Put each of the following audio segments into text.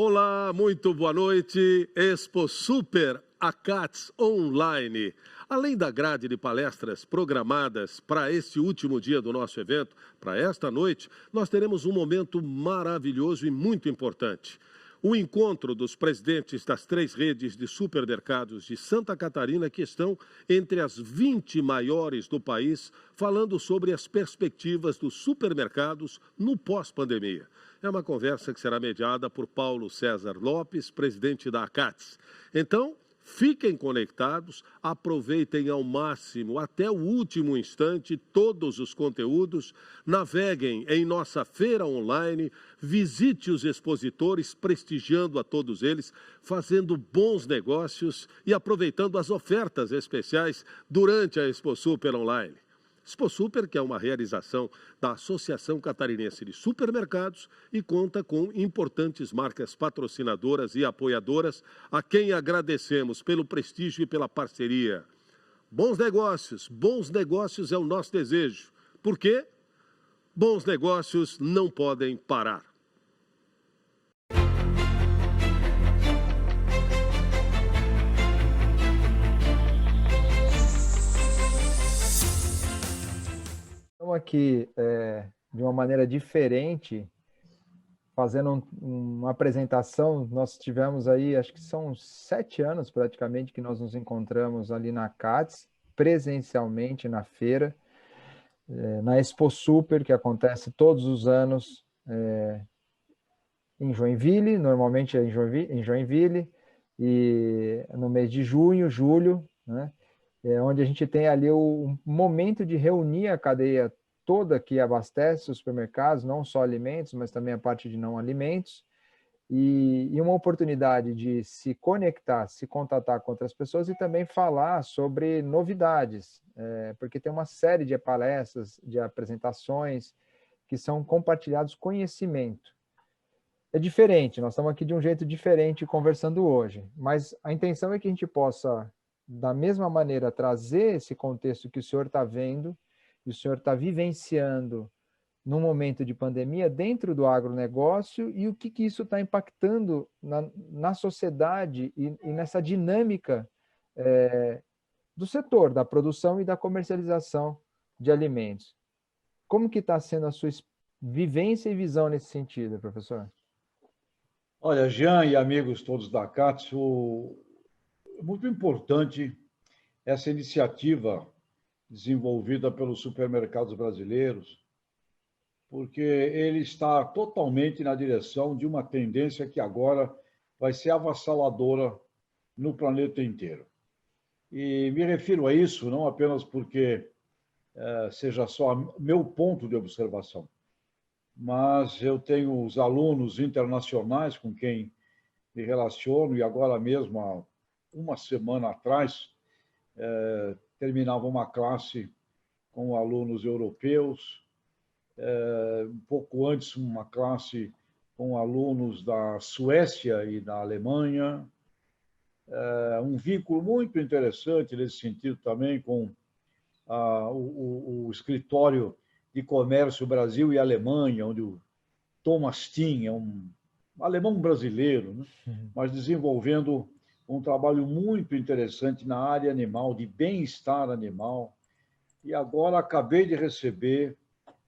Olá, muito boa noite. Expo Super ACATS Online. Além da grade de palestras programadas para este último dia do nosso evento, para esta noite, nós teremos um momento maravilhoso e muito importante. O encontro dos presidentes das 3 redes de supermercados de Santa Catarina, que estão entre as 20 maiores do país, falando sobre as perspectivas dos supermercados no pós-pandemia. É uma conversa que será mediada por Paulo César Lopes, presidente da ACATS. Então, fiquem conectados, aproveitem ao máximo, até o último instante, todos os conteúdos, naveguem em nossa feira online, visite os expositores, prestigiando a todos eles, fazendo bons negócios e aproveitando as ofertas especiais durante a Expo Super Online. Expo Super, que é uma realização da Associação Catarinense de Supermercados e conta com importantes marcas patrocinadoras e apoiadoras, a quem agradecemos pelo prestígio e pela parceria. Bons negócios é o nosso desejo. Por quê? Bons negócios não podem parar. Estamos aqui de uma maneira diferente, fazendo uma apresentação. Nós tivemos aí, acho que são 7 anos praticamente, que nós nos encontramos ali na CATS, presencialmente na feira, na Expo Super, que acontece todos os anos em Joinville, normalmente é em Joinville, e no mês de junho, julho, né? Onde a gente tem ali o momento de reunir a cadeia toda que abastece os supermercados, não só alimentos, mas também a parte de não alimentos, e uma oportunidade de se conectar, se contatar com outras pessoas e também falar sobre novidades, porque tem uma série de palestras, de apresentações que são compartilhados conhecimento. É diferente, nós estamos aqui de um jeito diferente conversando hoje, mas a intenção é que a gente possa, da mesma maneira, trazer esse contexto que o senhor está vendo, e o senhor está vivenciando num momento de pandemia dentro do agronegócio, e o que isso está impactando na sociedade e nessa dinâmica do setor, da produção e da comercialização de alimentos. Como que está sendo a sua vivência e visão nesse sentido, professor? Olha, Jean e amigos todos da CATS, é muito importante essa iniciativa desenvolvida pelos supermercados brasileiros, porque ele está totalmente na direção de uma tendência que agora vai ser avassaladora no planeta inteiro. E me refiro a isso não apenas porque seja só meu ponto de observação, mas eu tenho os alunos internacionais com quem me relaciono, e agora mesmo, há uma semana atrás, terminava uma classe com alunos europeus, um pouco antes uma classe com alunos da Suécia e da Alemanha, um vínculo muito interessante nesse sentido também com o escritório de comércio Brasil e Alemanha, onde o Thomas Thiem é um alemão brasileiro, né? Mas desenvolvendo um trabalho muito interessante na área animal, de bem-estar animal. E agora acabei de receber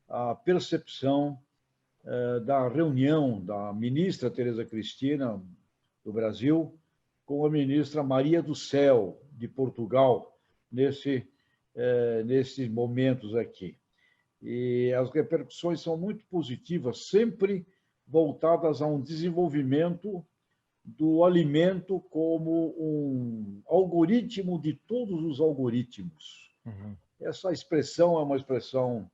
a percepção da reunião da ministra Tereza Cristina, do Brasil, com a ministra Maria do Céu, de Portugal, nesses momentos aqui. E as repercussões são muito positivas, sempre voltadas a um desenvolvimento do alimento como um algoritmo de todos os algoritmos. Uhum. Essa expressão é uma expressão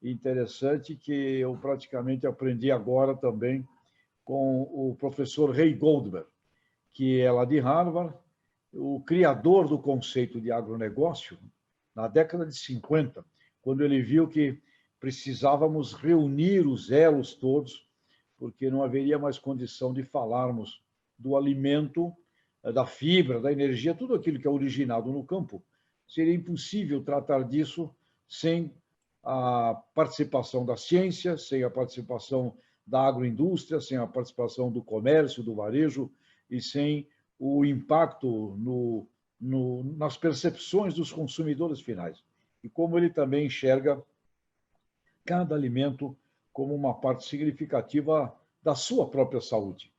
interessante que eu praticamente aprendi agora também com o professor Ray Goldberg, que é lá de Harvard, o criador do conceito de agronegócio, na década de 50, quando ele viu que precisávamos reunir os elos todos, porque não haveria mais condição de falarmos do alimento, da fibra, da energia, tudo aquilo que é originado no campo. Seria impossível tratar disso sem a participação da ciência, sem a participação da agroindústria, sem a participação do comércio, do varejo e sem o impacto nas percepções dos consumidores finais. E como ele também enxerga cada alimento como uma parte significativa da sua própria saúde.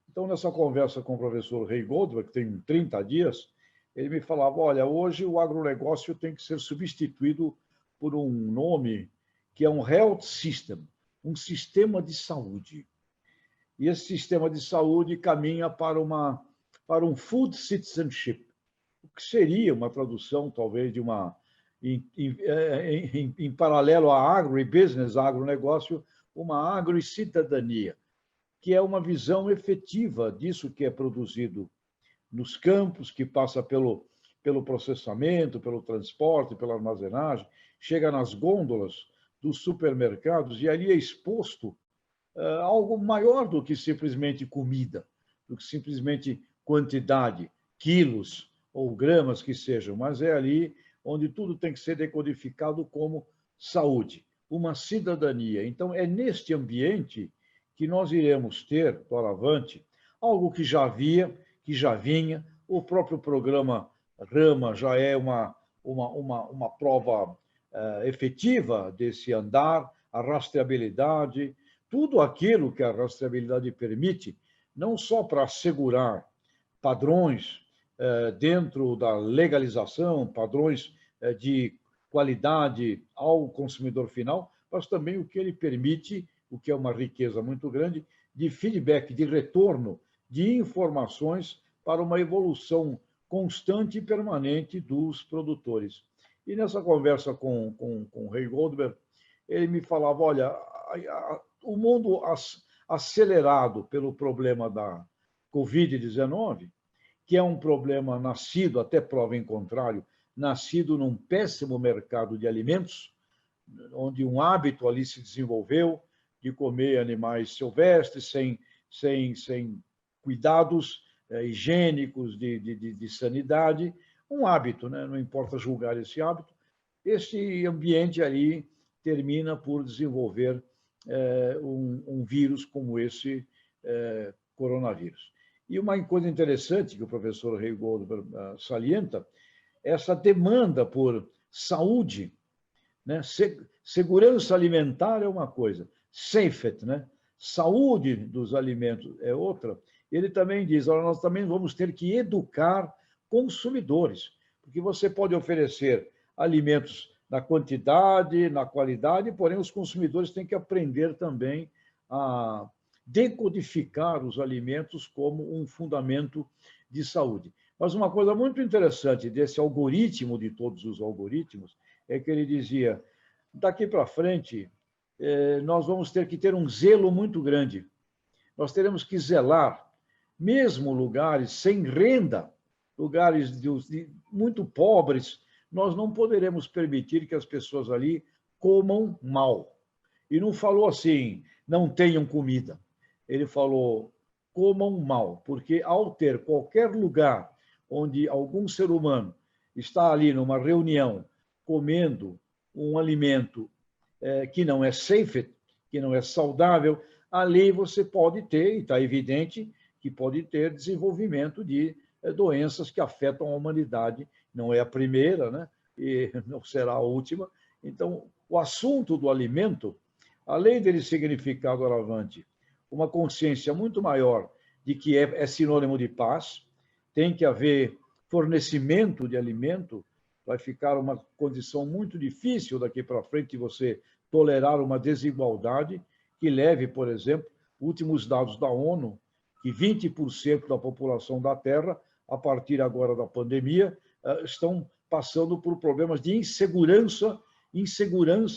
Então, nessa conversa com o professor Ray Goldberg, que tem 30 dias, ele me falava, olha, hoje o agronegócio tem que ser substituído por um nome que é um health system, um sistema de saúde. E esse sistema de saúde caminha para um food citizenship, o que seria uma tradução, talvez, de em paralelo à agribusiness, agronegócio, uma agricidadania, que é uma visão efetiva disso que é produzido nos campos, que passa pelo processamento, pelo transporte, pela armazenagem, chega nas gôndolas dos supermercados e ali é exposto algo maior do que simplesmente comida, do que simplesmente quantidade, quilos ou gramas que sejam, mas é ali onde tudo tem que ser decodificado como saúde, uma cidadania. Então, é neste ambiente que nós iremos ter, doravante, algo que já havia, que já vinha, o próprio programa Rama já é uma prova efetiva desse andar, a rastreabilidade, tudo aquilo que a rastreabilidade permite, não só para assegurar padrões dentro da legalização, padrões de qualidade ao consumidor final, mas também o que ele permite, o que é uma riqueza muito grande, de feedback, de retorno, de informações para uma evolução constante e permanente dos produtores. E nessa conversa com o Ray Goldberg, ele me falava, olha, o mundo acelerado pelo problema da Covid-19, que é um problema nascido, até prova em contrário, nascido num péssimo mercado de alimentos, onde um hábito ali se desenvolveu de comer animais silvestres sem cuidados higiênicos de sanidade, um hábito, né? Não importa julgar esse hábito, esse ambiente ali termina por desenvolver um vírus como esse coronavírus. E uma coisa interessante que o professor Ray Goldberg salienta, essa demanda por saúde, né? Segurança alimentar é uma coisa, safety, né? Saúde dos alimentos é outra. Ele também diz, olha, nós também vamos ter que educar consumidores, porque você pode oferecer alimentos na quantidade, na qualidade, porém os consumidores têm que aprender também a decodificar os alimentos como um fundamento de saúde. Mas uma coisa muito interessante desse algoritmo, de todos os algoritmos, é que ele dizia, daqui para frente, nós vamos ter que ter um zelo muito grande. Nós teremos que zelar, mesmo lugares sem renda, lugares muito pobres, nós não poderemos permitir que as pessoas ali comam mal. E não falou assim, não tenham comida. Ele falou, comam mal, porque ao ter qualquer lugar onde algum ser humano está ali numa reunião comendo um alimento que não é safe, que não é saudável, ali você pode ter, e está evidente, que pode ter desenvolvimento de doenças que afetam a humanidade. Não é a primeira, né? E não será a última. Então, o assunto do alimento, além dele significar, doravante, uma consciência muito maior de que é sinônimo de paz, tem que haver fornecimento de alimento, vai ficar uma condição muito difícil daqui para frente de você tolerar uma desigualdade que leve, por exemplo, últimos dados da ONU, que 20% da população da Terra, a partir agora da pandemia, estão passando por problemas de insegurança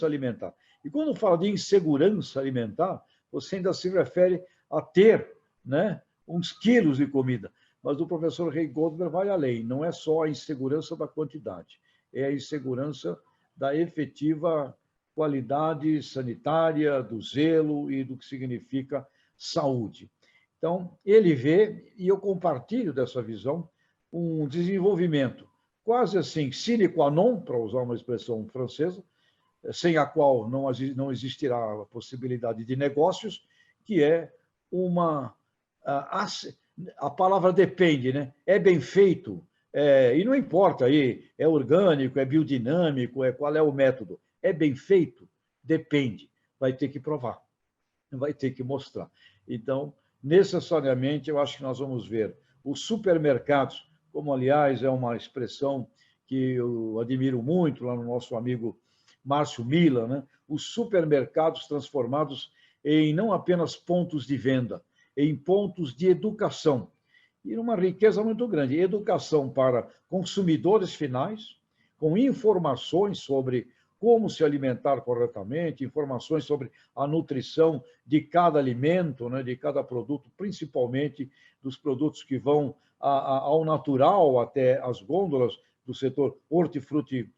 alimentar. E quando fala de insegurança alimentar, você ainda se refere a ter, né, uns quilos de comida. Mas o professor Ray Goldberg vai além, não é só a insegurança da quantidade, é a insegurança da efetiva qualidade sanitária, do zelo e do que significa saúde. Então, ele vê, e eu compartilho dessa visão, um desenvolvimento quase assim, sine qua non, para usar uma expressão francesa, sem a qual não existirá a possibilidade de negócios, que é uma... A palavra depende, né? É bem feito, e não importa aí, é orgânico, é biodinâmico, qual é o método. É bem feito? Depende. Vai ter que provar, vai ter que mostrar. Então, necessariamente, eu acho que nós vamos ver os supermercados, como, aliás, é uma expressão que eu admiro muito, lá no nosso amigo Márcio Mila, né? Os supermercados transformados em não apenas pontos de venda, em pontos de educação. E uma riqueza muito grande. Educação para consumidores finais, com informações sobre como se alimentar corretamente, informações sobre a nutrição de cada alimento, né, de cada produto, principalmente dos produtos que vão ao natural, até as gôndolas do setor hortifruti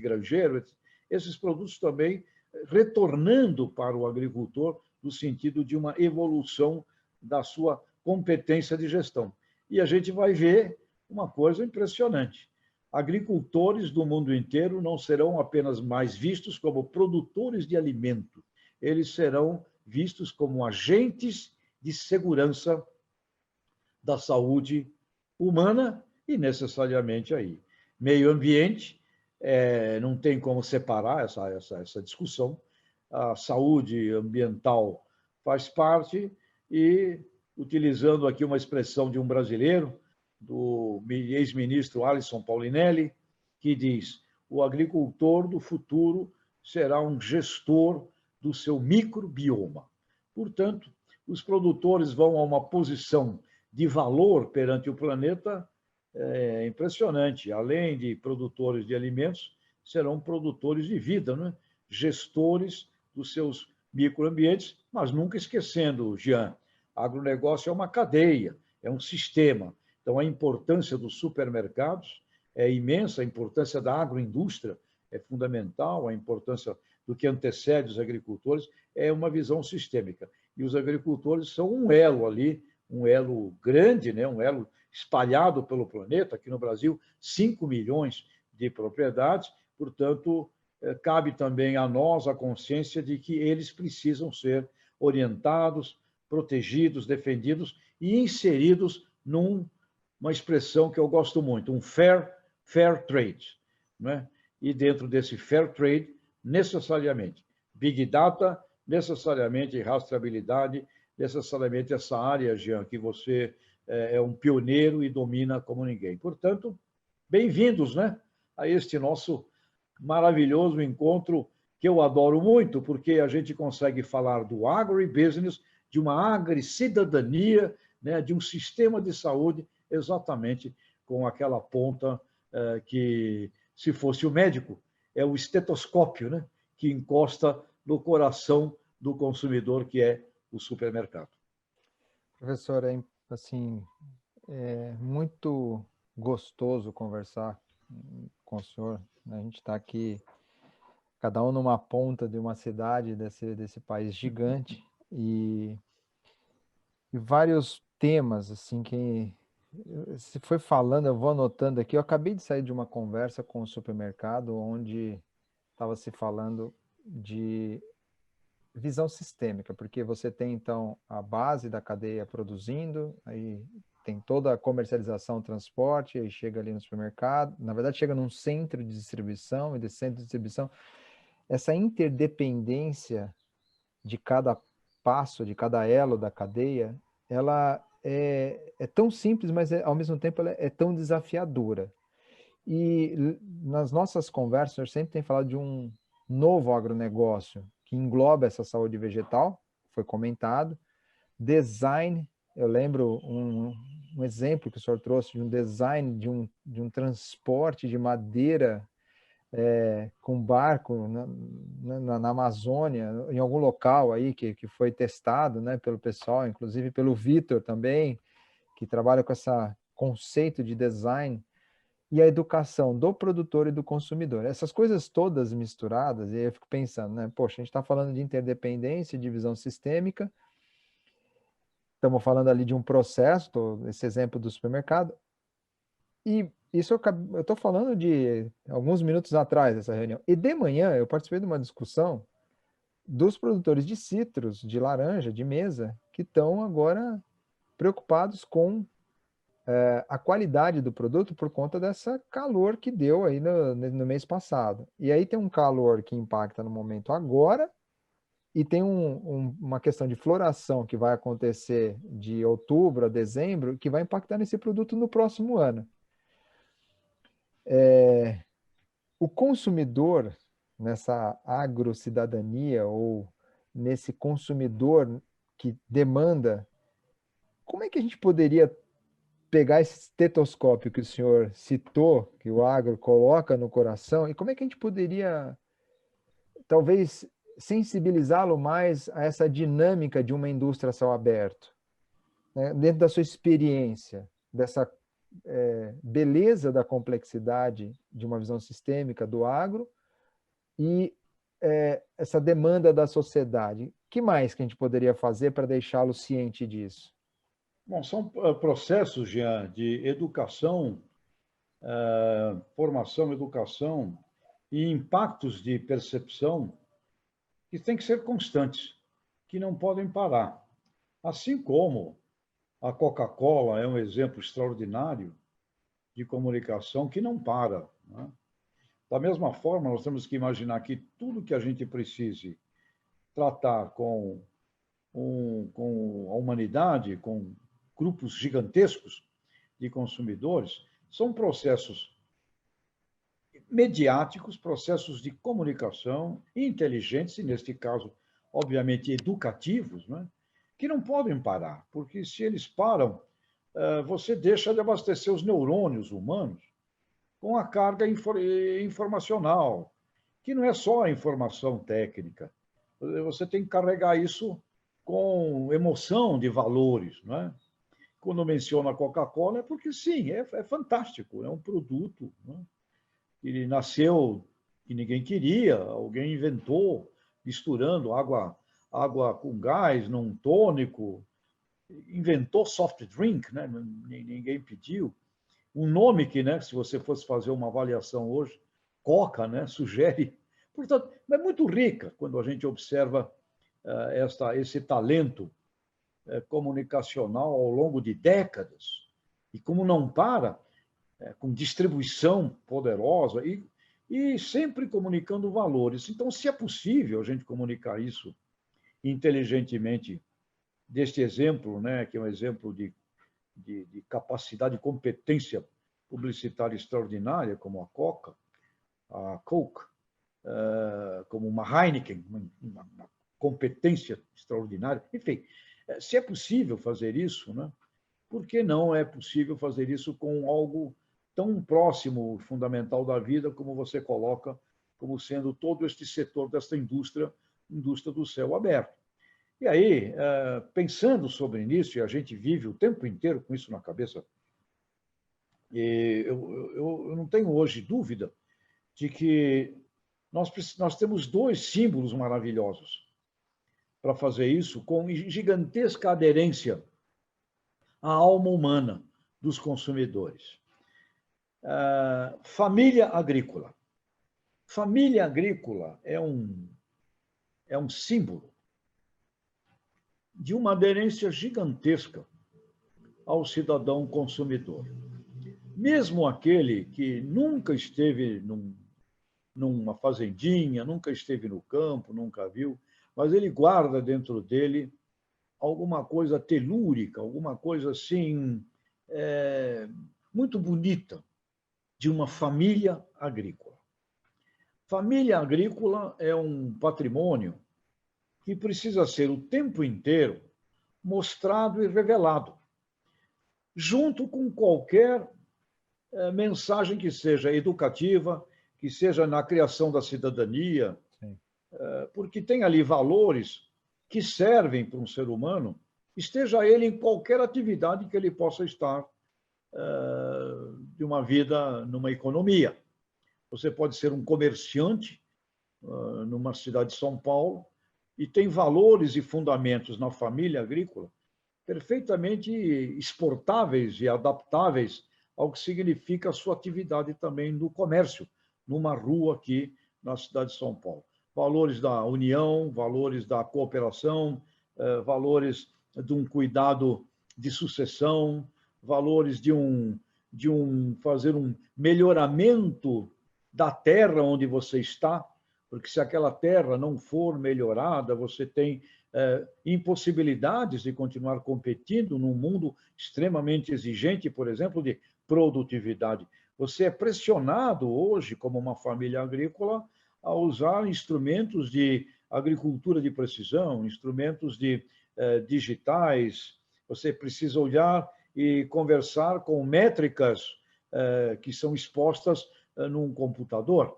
granjeiro. Esses produtos também retornando para o agricultor no sentido de uma evolução da sua competência de gestão. E a gente vai ver uma coisa impressionante. Agricultores do mundo inteiro não serão apenas mais vistos como produtores de alimento, eles serão vistos como agentes de segurança da saúde humana e necessariamente aí. Meio ambiente, não tem como separar essa discussão. A saúde ambiental faz parte e, utilizando aqui uma expressão de um brasileiro, do ex-ministro Alisson Paulinelli, que diz: o agricultor do futuro será um gestor do seu microbioma. Portanto, os produtores vão a uma posição de valor perante o planeta impressionante. Além de produtores de alimentos, serão produtores de vida, né? Gestores dos seus microambientes, mas nunca esquecendo, Jean, agronegócio é uma cadeia, é um sistema. Então, a importância dos supermercados é imensa, a importância da agroindústria é fundamental, a importância do que antecede os agricultores é uma visão sistêmica. E os agricultores são um elo ali, um elo grande, né? Um elo espalhado pelo planeta. Aqui no Brasil, 5 milhões de propriedades, portanto, cabe também a nós a consciência de que eles precisam ser orientados, protegidos, defendidos e inseridos numa expressão que eu gosto muito, um fair trade, né? E dentro desse fair trade, necessariamente, Big Data, necessariamente rastreabilidade, necessariamente essa área, Jean, que você é um pioneiro e domina como ninguém. Portanto, bem-vindos, né, a este nosso maravilhoso encontro, que eu adoro muito, porque a gente consegue falar do agribusiness, de uma agricidadania, né, de um sistema de saúde, exatamente com aquela ponta que, se fosse o médico, é o estetoscópio, né, que encosta no coração do consumidor, que é o supermercado. Professor, assim, é muito gostoso conversar com o senhor. A gente está aqui, cada um numa ponta de uma cidade desse país gigante, e vários temas, assim, que se foi falando, eu vou anotando aqui. Eu acabei de sair de uma conversa com o supermercado, onde estava se falando de visão sistêmica, porque você tem, então, a base da cadeia produzindo, aí tem toda a comercialização, transporte, aí chega ali no supermercado, na verdade chega num centro de distribuição, e desse centro de distribuição, essa interdependência de cada passo, de cada elo da cadeia, ela é tão simples, mas ao mesmo tempo ela é tão desafiadora. E nas nossas conversas, o senhor sempre tem falado de um novo agronegócio, que engloba essa saúde vegetal, foi comentado, design, eu lembro um exemplo que o senhor trouxe de um design de um transporte de madeira com barco na Amazônia, em algum local aí que foi testado, né, pelo pessoal, inclusive pelo Vitor também, que trabalha com esse conceito de design, e a educação do produtor e do consumidor. Essas coisas todas misturadas, e aí eu fico pensando, né? Poxa, a gente está falando de interdependência, de visão sistêmica, estamos falando ali de um processo, esse exemplo do supermercado, e isso eu estou falando de alguns minutos atrás dessa reunião. E de manhã eu participei de uma discussão dos produtores de citros, de laranja, de mesa, que estão agora preocupados com a qualidade do produto por conta dessa calor que deu aí no mês passado. E aí tem um calor que impacta no momento agora, e tem uma questão de floração que vai acontecer de outubro a dezembro, que vai impactar nesse produto no próximo ano. O consumidor, nessa agrocidadania, ou nesse consumidor que demanda, como é que a gente poderia pegar esse estetoscópio que o senhor citou, que o agro coloca no coração, e como é que a gente poderia, talvez, sensibilizá-lo mais a essa dinâmica de uma indústria a céu aberto, né? Dentro da sua experiência, dessa beleza da complexidade de uma visão sistêmica do agro e essa demanda da sociedade. O que mais que a gente poderia fazer para deixá-lo ciente disso? Bom, são processos, Jean, de educação, formação, educação e impactos de percepção que têm que ser constantes, que não podem parar. Assim como a Coca-Cola é um exemplo extraordinário de comunicação que não para, né? Da mesma forma, nós temos que imaginar que tudo que a gente precise tratar com a humanidade, com grupos gigantescos de consumidores, são processos mediáticos, processos de comunicação inteligentes, e neste caso, obviamente, educativos, né? Que não podem parar, porque se eles param, você deixa de abastecer os neurônios humanos com a carga informacional, que não é só a informação técnica. Você tem que carregar isso com emoção de valores, não é? Quando menciona a Coca-Cola, é porque, sim, é fantástico, é um produto, né? Ele nasceu que ninguém queria, alguém inventou, misturando água com gás num tônico, inventou soft drink, né? Ninguém pediu. Um nome que, né, se você fosse fazer uma avaliação hoje, Coca, né, sugere. Portanto, é muito rica quando a gente observa esse talento comunicacional ao longo de décadas, e como não para, com distribuição poderosa e sempre comunicando valores. Então, se é possível a gente comunicar isso inteligentemente, deste exemplo, né, que é um exemplo de capacidade e competência publicitária extraordinária, como a Coca, a Coke, como uma Heineken, uma competência extraordinária. Enfim, se é possível fazer isso, né, por que não é possível fazer isso com algo tão próximo, fundamental da vida, como você coloca, como sendo todo este setor desta indústria do céu aberto? E aí, pensando sobre isso, e a gente vive o tempo inteiro com isso na cabeça, e eu não tenho hoje dúvida de que nós temos dois símbolos maravilhosos para fazer isso, com gigantesca aderência à alma humana dos consumidores. Família agrícola. Família agrícola é um símbolo de uma aderência gigantesca ao cidadão consumidor. Mesmo aquele que nunca esteve numa fazendinha, nunca esteve no campo, nunca viu, mas ele guarda dentro dele alguma coisa telúrica, alguma coisa assim, muito bonita, de uma família agrícola. Família agrícola é um patrimônio que precisa ser o tempo inteiro mostrado e revelado, junto com qualquer mensagem que seja educativa, que seja na criação da cidadania, porque tem ali valores que servem para um ser humano, esteja ele em qualquer atividade que ele possa estar de uma vida numa economia. Você pode ser um comerciante numa cidade de São Paulo e tem valores e fundamentos na família agrícola perfeitamente exportáveis e adaptáveis ao que significa a sua atividade também no comércio, numa rua aqui na cidade de São Paulo. valores da união, valores da cooperação, valores de um cuidado de sucessão, valores de fazer um melhoramento da terra onde você está, porque se aquela terra não for melhorada, você tem impossibilidades de continuar competindo num mundo extremamente exigente, por exemplo, de produtividade. Você é pressionado hoje, como uma família agrícola, a usar instrumentos de agricultura de precisão, instrumentos digitais. Você precisa olhar e conversar com métricas que são expostas num computador.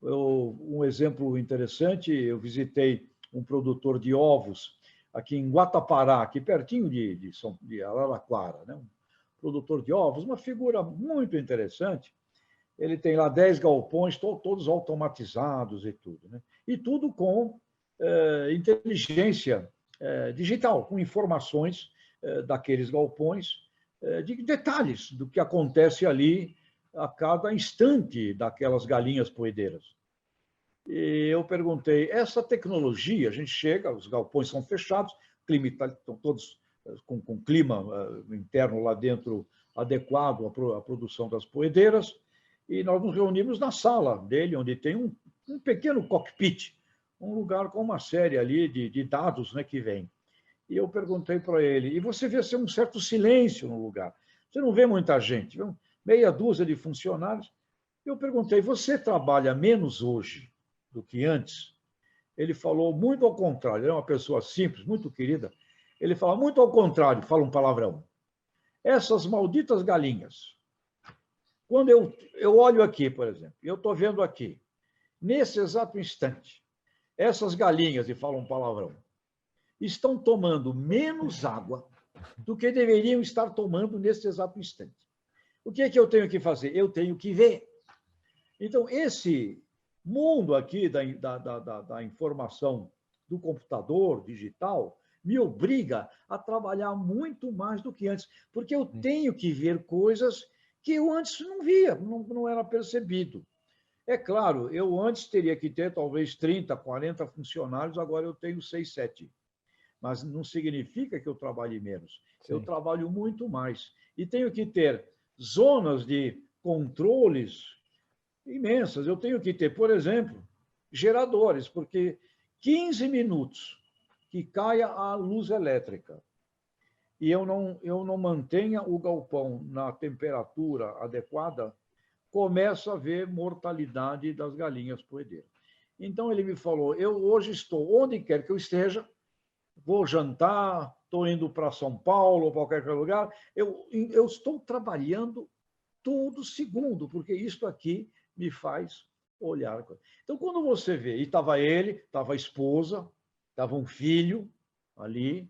Um exemplo interessante, eu visitei um produtor de ovos aqui em Guatapará, aqui pertinho de Araraquara, né? Um produtor de ovos, uma figura muito interessante. Ele tem lá 10 galpões, todos automatizados e tudo, né? E tudo com inteligência digital, com informações daqueles galpões, de detalhes do que acontece ali a cada instante daquelas galinhas poedeiras. E eu perguntei, essa tecnologia, a gente chega, os galpões são fechados, estão todos com clima interno lá dentro adequado à produção das poedeiras, e nós nos reunimos na sala dele, onde tem um pequeno cockpit, um lugar com uma série ali de dados, né, que vem. E eu perguntei para ele, e você vê um certo silêncio no lugar, você não vê muita gente, vê meia dúzia de funcionários. Eu perguntei, você trabalha menos hoje do que antes? Ele falou muito ao contrário, ele é uma pessoa simples, muito querida. Ele fala muito ao contrário, fala um palavrão. Essas malditas galinhas, quando eu olho aqui, por exemplo, eu estou vendo aqui, nesse exato instante, essas galinhas, e fala um palavrão, estão tomando menos água do que deveriam estar tomando nesse exato instante. O que é que eu tenho que fazer? Eu tenho que ver. Então, esse mundo aqui da informação do computador digital me obriga a trabalhar muito mais do que antes, porque eu tenho que ver coisas que eu antes não via, não era percebido. É claro, eu antes teria que ter talvez 30, 40 funcionários, agora eu tenho 6, 7. Mas não significa que eu trabalhe menos. Sim. Eu trabalho muito mais. E tenho que ter zonas de controles imensas. Eu tenho que ter, por exemplo, geradores, porque 15 minutos que caia a luz elétrica e eu não mantenha o galpão na temperatura adequada, começa a haver mortalidade das galinhas poedeiras. Então, ele me falou, eu hoje estou, onde quer que eu esteja, vou jantar, estou indo para São Paulo ou qualquer lugar, eu estou trabalhando todo segundo, porque isso aqui me faz olhar. Então, quando você vê, e estava ele, estava a esposa, estava um filho ali,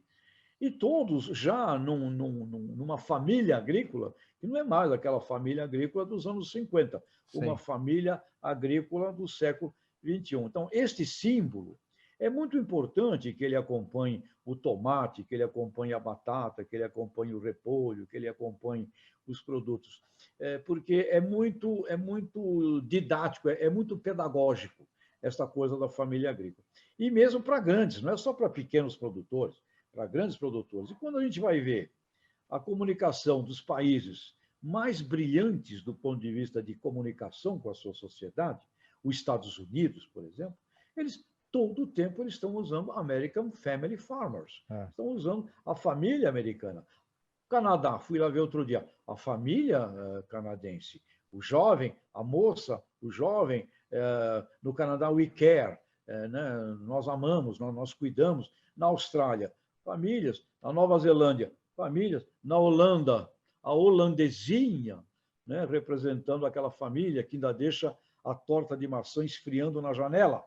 e todos já numa família agrícola, que não é mais aquela família agrícola dos anos 50, Sim. Uma família agrícola do século XXI. Então, este símbolo é muito importante que ele acompanhe o tomate, que ele acompanhe a batata, que ele acompanhe o repolho, que ele acompanhe os produtos, porque é muito didático, é muito pedagógico essa coisa da família agrícola. E mesmo para grandes, não é só para pequenos produtores, para grandes produtores. E quando a gente vai ver a comunicação dos países mais brilhantes do ponto de vista de comunicação com a sua sociedade, os Estados Unidos, por exemplo, todo o tempo eles estão usando American Family Farmers, estão usando a família americana. Canadá, fui lá ver outro dia, a família canadense, o jovem, a moça, o jovem, no Canadá, we care, né? Nós amamos, nós cuidamos. Na Austrália, famílias. Na Nova Zelândia, famílias. Na Holanda, a holandesinha, né? Representando aquela família que ainda deixa a torta de maçã esfriando na janela.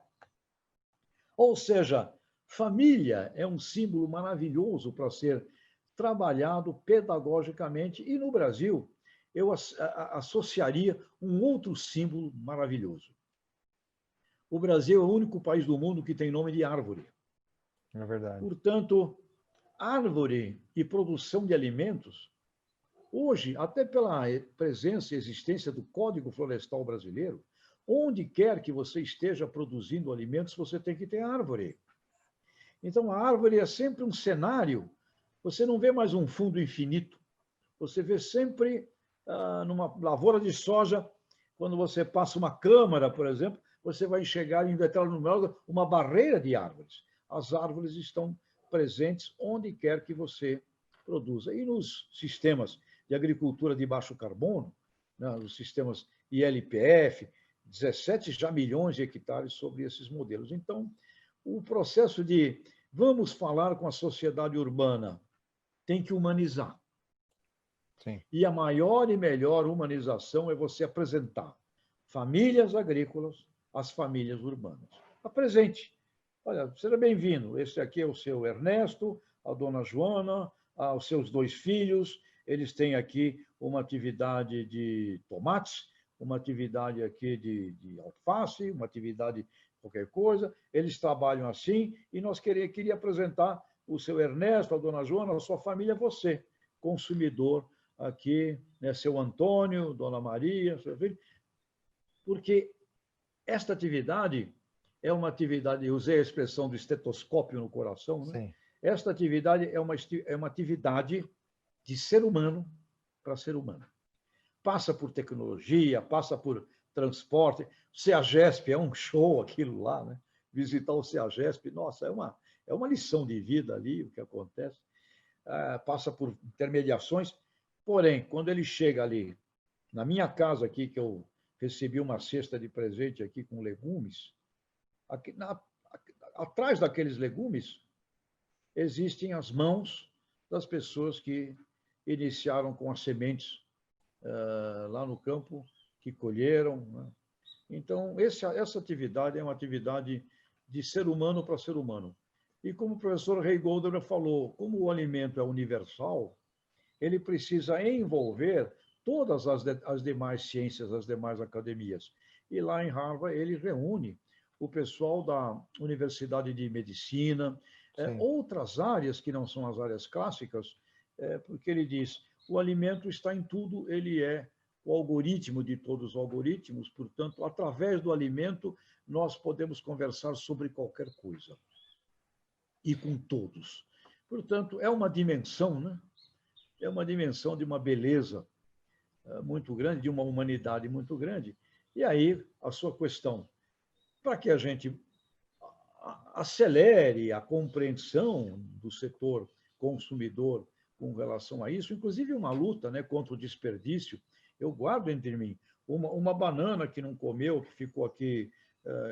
Ou seja, família é um símbolo maravilhoso para ser trabalhado pedagogicamente. E no Brasil, eu associaria um outro símbolo maravilhoso. O Brasil é o único país do mundo que tem nome de árvore. É verdade. Portanto, árvore e produção de alimentos, hoje, até pela presença e existência do Código Florestal Brasileiro, onde quer que você esteja produzindo alimentos, você tem que ter árvore. Então, a árvore é sempre um cenário. Você não vê mais um fundo infinito. Você vê sempre, numa lavoura de soja, quando você passa uma câmara, por exemplo, você vai enxergar em determinado momento uma barreira de árvores. As árvores estão presentes onde quer que você produza. E nos sistemas de agricultura de baixo carbono, né, os sistemas ILPF, 17 já milhões de hectares sobre esses modelos. Então, o processo de vamos falar com a sociedade urbana tem que humanizar. Sim. E a maior e melhor humanização é você apresentar famílias agrícolas às famílias urbanas. Apresente. Olha, seja bem-vindo. Esse aqui é o seu Ernesto, a dona Joana, os seus 2 filhos. Eles têm aqui uma atividade de tomates, uma atividade aqui de alface, uma atividade de qualquer coisa. Eles trabalham assim e nós queria apresentar o seu Ernesto, a dona Joana, a sua família, você, consumidor aqui, né, seu Antônio, dona Maria, seu filho, porque esta atividade é uma atividade, eu usei a expressão do estetoscópio no coração, né? Sim. Esta atividade é uma atividade de ser humano para ser humano. Passa por tecnologia, passa por transporte. CEAGESP é um show aquilo lá, né? Visitar o CEAGESP, nossa, é uma lição de vida ali, o que acontece. Passa por intermediações. Porém, quando ele chega ali, na minha casa aqui, que eu recebi uma cesta de presente aqui com legumes, aqui, atrás daqueles legumes existem as mãos das pessoas que iniciaram com as sementes lá no campo, que colheram, né? Então, essa atividade é uma atividade de ser humano para ser humano. E como o professor Ray Goldner falou, como o alimento é universal, ele precisa envolver todas as demais ciências, as demais academias. E lá em Harvard, ele reúne o pessoal da Universidade de Medicina, outras áreas que não são as áreas clássicas, porque ele diz, o alimento está em tudo, ele é o algoritmo de todos os algoritmos, portanto, através do alimento, nós podemos conversar sobre qualquer coisa. E com todos. Portanto, é uma dimensão, né? É uma dimensão de uma beleza muito grande, de uma humanidade muito grande. E aí, a sua questão, para que a gente acelere a compreensão do setor consumidor com relação a isso, inclusive uma luta, né, contra o desperdício. Eu guardo entre mim uma banana que não comeu, que ficou aqui,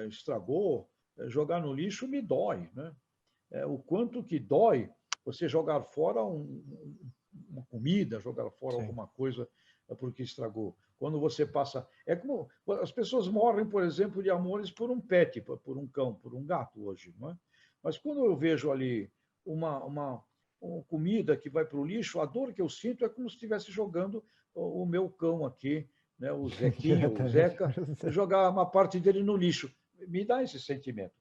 estragou, jogar no lixo me dói, né? O quanto que dói você jogar fora uma comida, jogar fora alguma coisa porque estragou. Quando você passa... É como... As pessoas morrem, por exemplo, de amores por um pet, por um cão, por um gato hoje, não é? Mas quando eu vejo ali uma comida que vai para o lixo, a dor que eu sinto é como se estivesse jogando o meu cão aqui, né, o Zequinho, o Zeca, jogar uma parte dele no lixo. Me dá esse sentimento.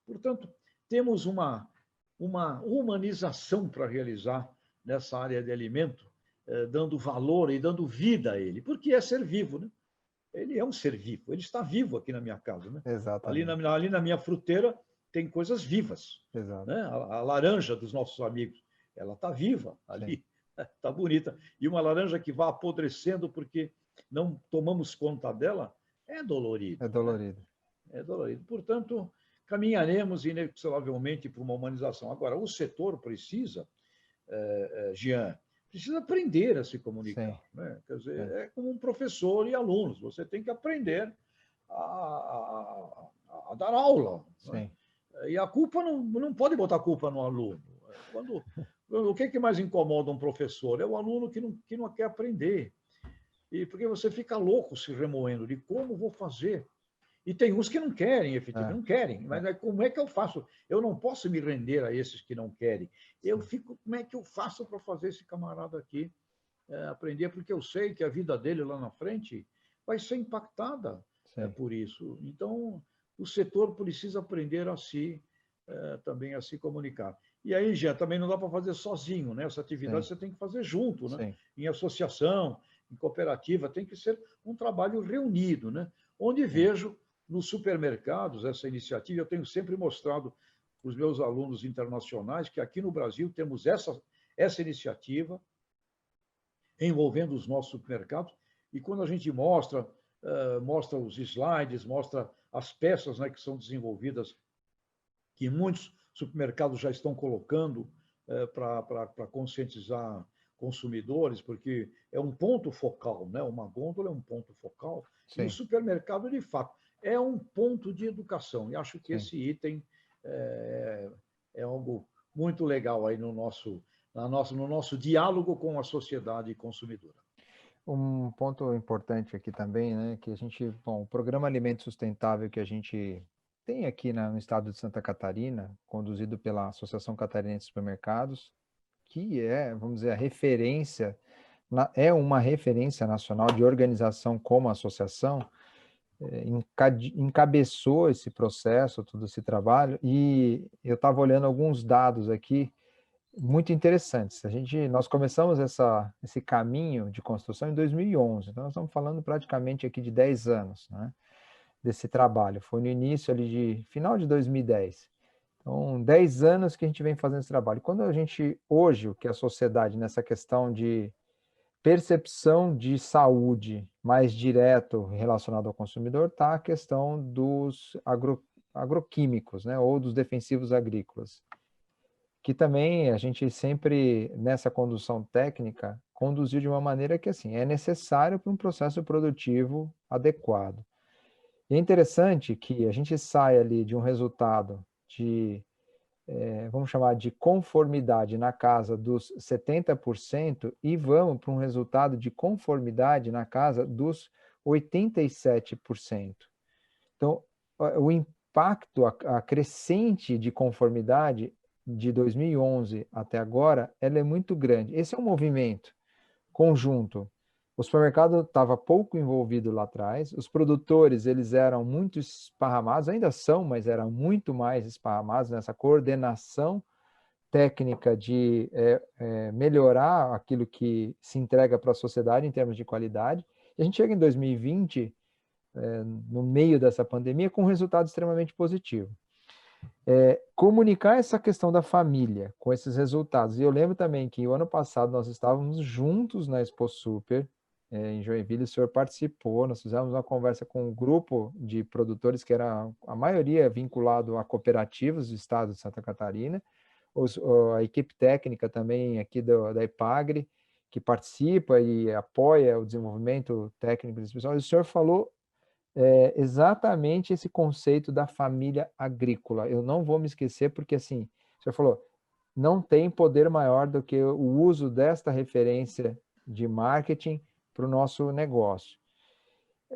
Portanto, temos uma humanização para realizar nessa área de alimento, dando valor e dando vida a ele, porque é ser vivo, né? Ele é um ser vivo, ele está vivo aqui na minha casa, né? Exatamente. Ali na minha fruteira tem coisas vivas. Exato. Né? A laranja dos nossos amigos, ela está viva ali, está bonita. E uma laranja que vai apodrecendo porque não tomamos conta dela, é dolorido. É dolorido. Né? É dolorido. Portanto, caminharemos inexoravelmente para uma humanização. Agora, o setor precisa, Jean, precisa aprender a se comunicar. Né? Quer dizer, é como um professor e alunos. Você tem que aprender a dar aula. Né? E a culpa não pode botar a culpa no aluno. O que mais incomoda um professor? É o aluno que não quer aprender. E porque você fica louco se remoendo de como vou fazer. E tem uns que não querem, efetivamente, não querem. Mas como é que eu faço? Eu não posso me render a esses que não querem. Eu fico, como é que eu faço para fazer esse camarada aqui aprender? Porque eu sei que a vida dele lá na frente vai ser impactada por isso. Então, o setor precisa aprender também a se comunicar. E aí, já também não dá para fazer sozinho, né? Essa atividade você tem que fazer junto, né? Em associação, em cooperativa, tem que ser um trabalho reunido, né? onde vejo nos supermercados essa iniciativa. Eu tenho sempre mostrado para os meus alunos internacionais que aqui no Brasil temos essa iniciativa envolvendo os nossos supermercados, e quando a gente mostra os slides, mostra as peças, né, que são desenvolvidas, que muitos supermercados já estão colocando para conscientizar consumidores, porque é um ponto focal, né? Uma gôndola é um ponto focal, Sim. e o supermercado, de fato, é um ponto de educação. E acho que Sim. esse item é algo muito legal aí no nosso diálogo com a sociedade consumidora. Um ponto importante aqui também, né, que a gente, bom, o programa Alimento Sustentável que a gente tem aqui no estado de Santa Catarina, conduzido pela Associação Catarinense de Supermercados, que é, vamos dizer, a referência, é uma referência nacional de organização como associação, encabeçou esse processo, todo esse trabalho, e eu estava olhando alguns dados aqui, muito interessantes. Nós começamos esse caminho de construção em 2011, então nós estamos falando praticamente aqui de 10 anos, né, desse trabalho. Foi no início ali final de 2010. Então, 10 anos que a gente vem fazendo esse trabalho. Quando a gente, hoje, o que a sociedade, nessa questão de percepção de saúde mais direto relacionado ao consumidor, está a questão dos agroquímicos, né, ou dos defensivos agrícolas, que também a gente sempre, nessa condução técnica, conduziu de uma maneira que, assim, é necessário para um processo produtivo adequado. E é interessante que a gente sai ali de um resultado de, vamos chamar de conformidade na casa dos 70% e vamos para um resultado de conformidade na casa dos 87%. Então, o impacto, a crescente de conformidade de 2011 até agora, ela é muito grande. Esse é um movimento conjunto. O supermercado estava pouco envolvido lá atrás, os produtores eles eram muito esparramados, ainda são, mas eram muito mais esparramados nessa coordenação técnica de melhorar aquilo que se entrega para a sociedade em termos de qualidade. E a gente chega em 2020, no meio dessa pandemia, com um resultado extremamente positivo. Comunicar essa questão da família com esses resultados. E eu lembro também que o ano passado nós estávamos juntos na Expo Super, em Joinville, o senhor participou, nós fizemos uma conversa com um grupo de produtores que era a maioria vinculado a cooperativas do estado de Santa Catarina, a equipe técnica também aqui da Epagre, que participa e apoia o desenvolvimento técnico desse pessoal, e o senhor falou exatamente esse conceito da família agrícola. Eu não vou me esquecer, porque assim, o senhor falou, não tem poder maior do que o uso desta referência de marketing para o nosso negócio.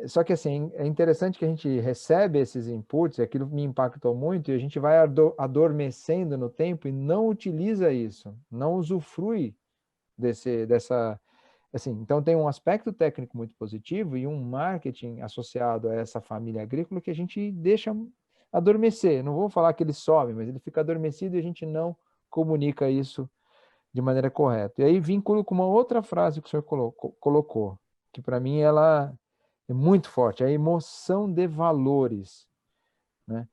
Só que assim, é interessante que a gente recebe esses inputs, e aquilo me impactou muito, e a gente vai adormecendo no tempo e não utiliza isso, não usufrui dessa... Assim, então tem um aspecto técnico muito positivo e um marketing associado a essa família agrícola que a gente deixa adormecer. Não vou falar que ele some, mas ele fica adormecido e a gente não comunica isso de maneira correta. E aí vinculo com uma outra frase que o senhor colocou, que para mim ela é muito forte, a emoção de valores, né?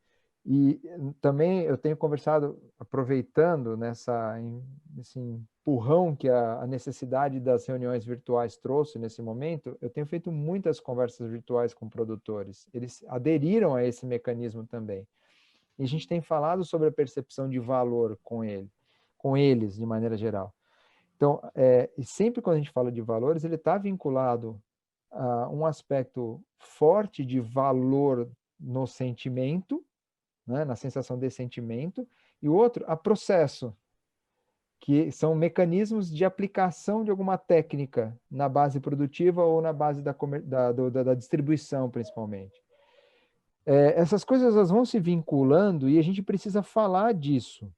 E também eu tenho conversado, aproveitando nesse empurrão que a necessidade das reuniões virtuais trouxe nesse momento, eu tenho feito muitas conversas virtuais com produtores. Eles aderiram a esse mecanismo também. E a gente tem falado sobre a percepção de valor com eles, de maneira geral. Então, e sempre quando a gente fala de valores, ele está vinculado a um aspecto forte de valor no sentimento, né, na sensação de sentimento, e o outro, a processo, que são mecanismos de aplicação de alguma técnica na base produtiva ou na base da distribuição, principalmente. Essas coisas elas vão se vinculando e a gente precisa falar disso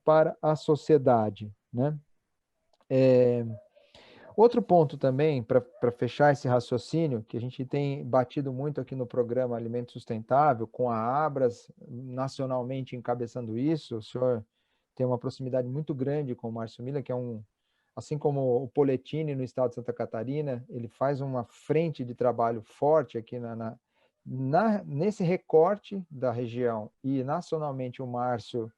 para a sociedade, né? Outro ponto também, para fechar esse raciocínio, que a gente tem batido muito aqui no programa Alimento Sustentável, com a Abras nacionalmente encabeçando isso, o senhor tem uma proximidade muito grande com o Márcio Miller, que é um assim como o Poletini no estado de Santa Catarina, ele faz uma frente de trabalho forte aqui nesse recorte da região, e nacionalmente o Márcio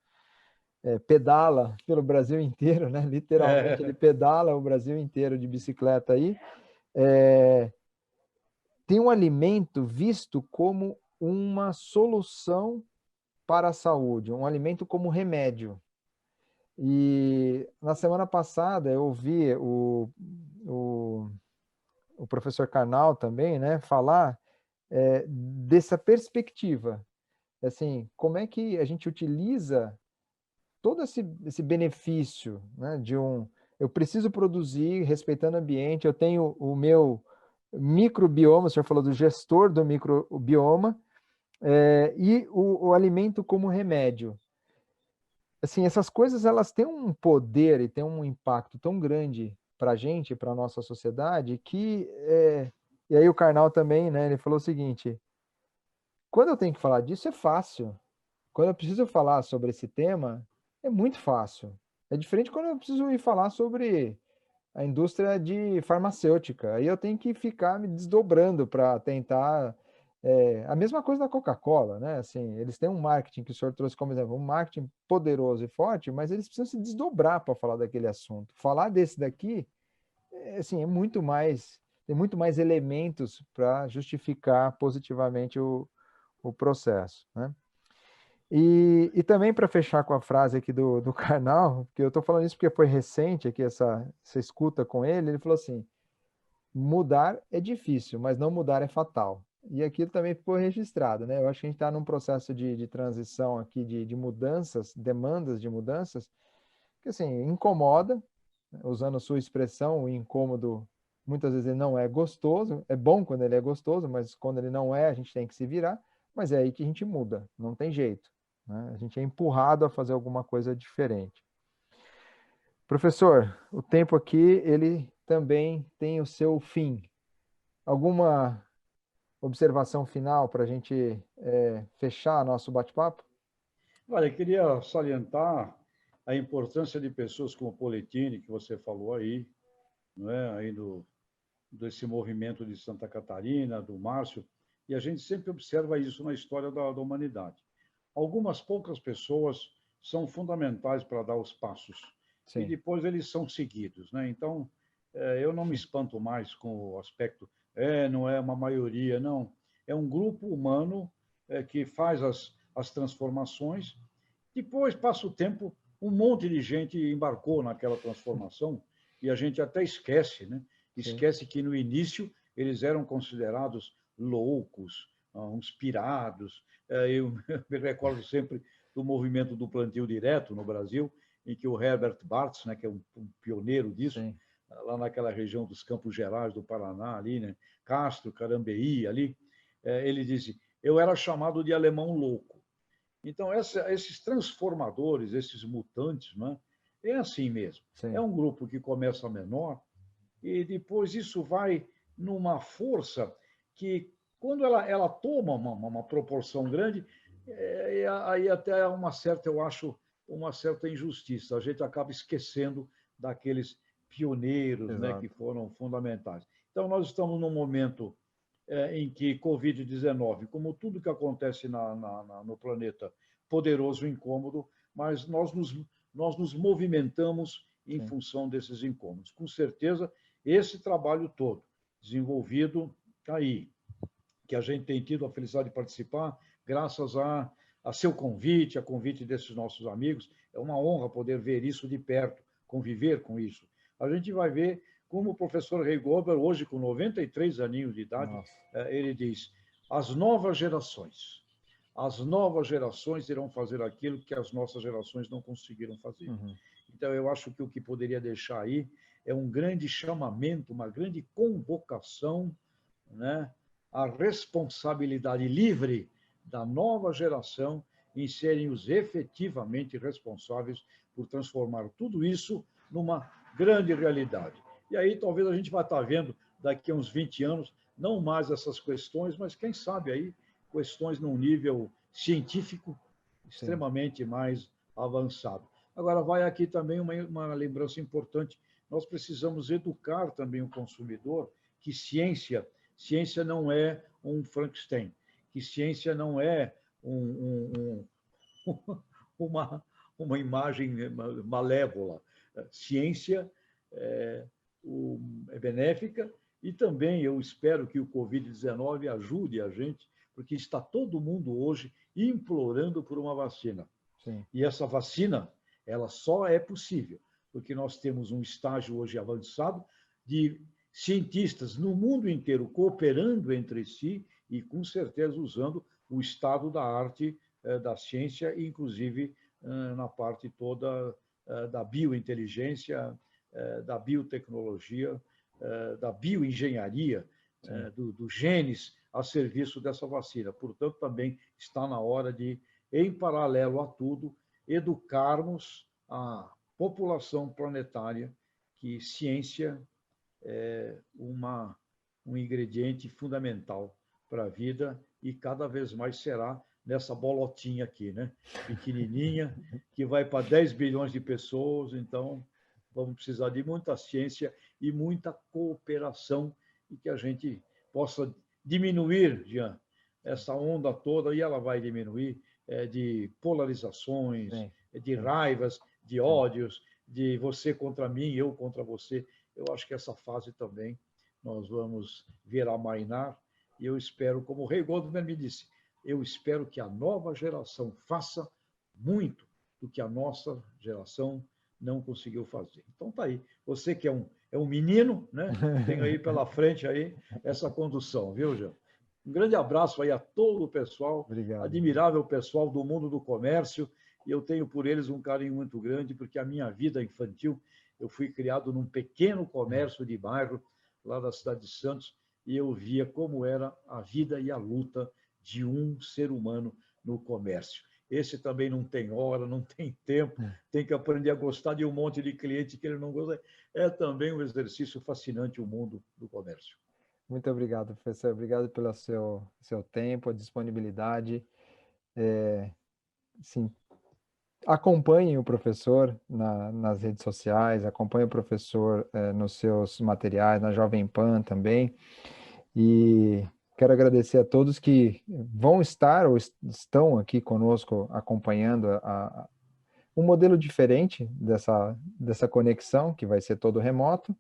pedala pelo Brasil inteiro, né? Literalmente ele pedala o Brasil inteiro de bicicleta aí. Tem um alimento visto como uma solução para a saúde, um alimento como remédio. E na semana passada eu ouvi o professor Karnal também, né, falar dessa perspectiva. Assim, como é que a gente utiliza todo esse benefício, né, eu preciso produzir respeitando o ambiente, eu tenho o meu microbioma, o senhor falou do gestor do microbioma, e o alimento como remédio. Assim, essas coisas elas têm um poder e têm um impacto tão grande para a gente, para a nossa sociedade, que e aí o Karnal também, né? Ele falou o seguinte: quando eu tenho que falar disso é fácil. Quando eu preciso falar sobre esse tema é muito fácil. É diferente quando eu preciso ir falar sobre a indústria de farmacêutica. Aí eu tenho que ficar me desdobrando para tentar. A mesma coisa da Coca-Cola, né? Assim, eles têm um marketing que o senhor trouxe como exemplo, um marketing poderoso e forte, mas eles precisam se desdobrar para falar daquele assunto. Falar desse daqui, assim, tem muito mais elementos para justificar positivamente o processo, né? E também para fechar com a frase aqui do Karnal, que eu estou falando isso porque foi recente aqui essa escuta com ele falou assim: mudar é difícil, mas não mudar é fatal. E aquilo também ficou registrado, né? Eu acho que a gente está num processo de transição aqui, de mudanças, demandas de mudanças, que assim, incomoda, usando a sua expressão, o incômodo, muitas vezes ele não é gostoso, é bom quando ele é gostoso, mas quando ele não é, a gente tem que se virar, mas é aí que a gente muda, não tem jeito, né? A gente é empurrado a fazer alguma coisa diferente. Professor, o tempo aqui, ele também tem o seu fim. Alguma observação final para a gente fechar nosso bate-papo? Olha, eu queria salientar a importância de pessoas como o Poletini, que você falou aí, não é? Aí desse movimento de Santa Catarina, do Márcio, e a gente sempre observa isso na história da humanidade. Algumas poucas pessoas são fundamentais para dar os passos, e Sim. depois eles são seguidos, né? Então, eu não me espanto mais com o aspecto, não é uma maioria, não. É um grupo humano que faz as transformações. Depois, passa o tempo, um monte de gente embarcou naquela transformação e a gente até esquece, né? Sim. Esquece que no início eles eram considerados loucos, uns pirados. Eu me recordo sempre do movimento do plantio direto no Brasil, em que o Herbert Bartz, né, que é um pioneiro disso, Sim. lá naquela região dos Campos Gerais do Paraná, ali, né, Castro, Carambeí, ali, ele disse: eu era chamado de alemão louco. Então, esses transformadores, esses mutantes, né, é assim mesmo. É Sim. um grupo que começa menor e depois isso vai numa força que, quando ela toma uma proporção grande, aí até uma certa, eu acho, uma certa injustiça. A gente acaba esquecendo daqueles pioneiros, né, que Exato. foram fundamentais. Então, nós estamos num momento em que Covid-19, como tudo que acontece no planeta, poderoso e incômodo, mas nós nos movimentamos em Sim. função desses incômodos. Com certeza, esse trabalho todo desenvolvido aí, que a gente tem tido a felicidade de participar, graças a seu convite, a convite desses nossos amigos, é uma honra poder ver isso de perto, conviver com isso. A gente vai ver como o professor Rei Gober, hoje com 93 aninhos de idade, Nossa. ele diz: as novas gerações irão fazer aquilo que as nossas gerações não conseguiram fazer. Uhum. Então, eu acho que o que poderia deixar aí é um grande chamamento, uma grande convocação, né, à responsabilidade livre da nova geração em serem os efetivamente responsáveis por transformar tudo isso numa grande realidade. E aí talvez a gente vai estar vendo daqui a uns 20 anos, não mais essas questões, mas quem sabe aí questões num nível científico Sim. extremamente mais avançado. Agora, vai aqui também uma lembrança importante nós precisamos educar também o consumidor que ciência não é um Frankenstein, que ciência não é uma, uma imagem malévola. Ciência é benéfica e também eu espero que o Covid-19 ajude a gente, porque está todo mundo hoje implorando por uma vacina. Sim. E essa vacina, ela só é possível porque nós temos um estágio hoje avançado de cientistas no mundo inteiro cooperando entre si e, com certeza, usando o estado da arte, da ciência, inclusive na parte toda da biointeligência, da biotecnologia, da bioengenharia, dos genes a serviço dessa vacina. Portanto, também está na hora de, em paralelo a tudo, educarmos a população planetária que ciência é um ingrediente fundamental para a vida e cada vez mais será nessa bolotinha aqui, né? Pequenininha, que vai para 10 bilhões de pessoas, então vamos precisar de muita ciência e muita cooperação e que a gente possa diminuir, Jean, essa onda toda, e ela vai diminuir, de polarizações, Sim. de raivas, de ódios, de você contra mim, eu contra você. Eu acho que essa fase também nós vamos ver amainar, e eu espero, como o Rei Goldman me disse, eu espero que a nova geração faça muito do que a nossa geração não conseguiu fazer. Então tá aí, você que é um menino, né? Tem aí pela frente aí essa condução, viu, Jean? Um grande abraço aí a todo o pessoal, Obrigado. admirável pessoal do mundo do comércio, e eu tenho por eles um carinho muito grande, porque a minha vida infantil, eu fui criado num pequeno comércio de bairro, lá da cidade de Santos, e eu via como era a vida e a luta de um ser humano no comércio. Esse também não tem hora, não tem tempo, tem que aprender a gostar de um monte de cliente que ele não gosta. É também um exercício fascinante o mundo do comércio. Muito obrigado, professor. Obrigado pelo seu tempo, a disponibilidade. Sim, acompanhem o professor nas redes sociais, acompanhem o professor nos seus materiais, na Jovem Pan também. E quero agradecer a todos que vão estar ou estão aqui conosco acompanhando um modelo diferente dessa conexão, que vai ser todo remoto,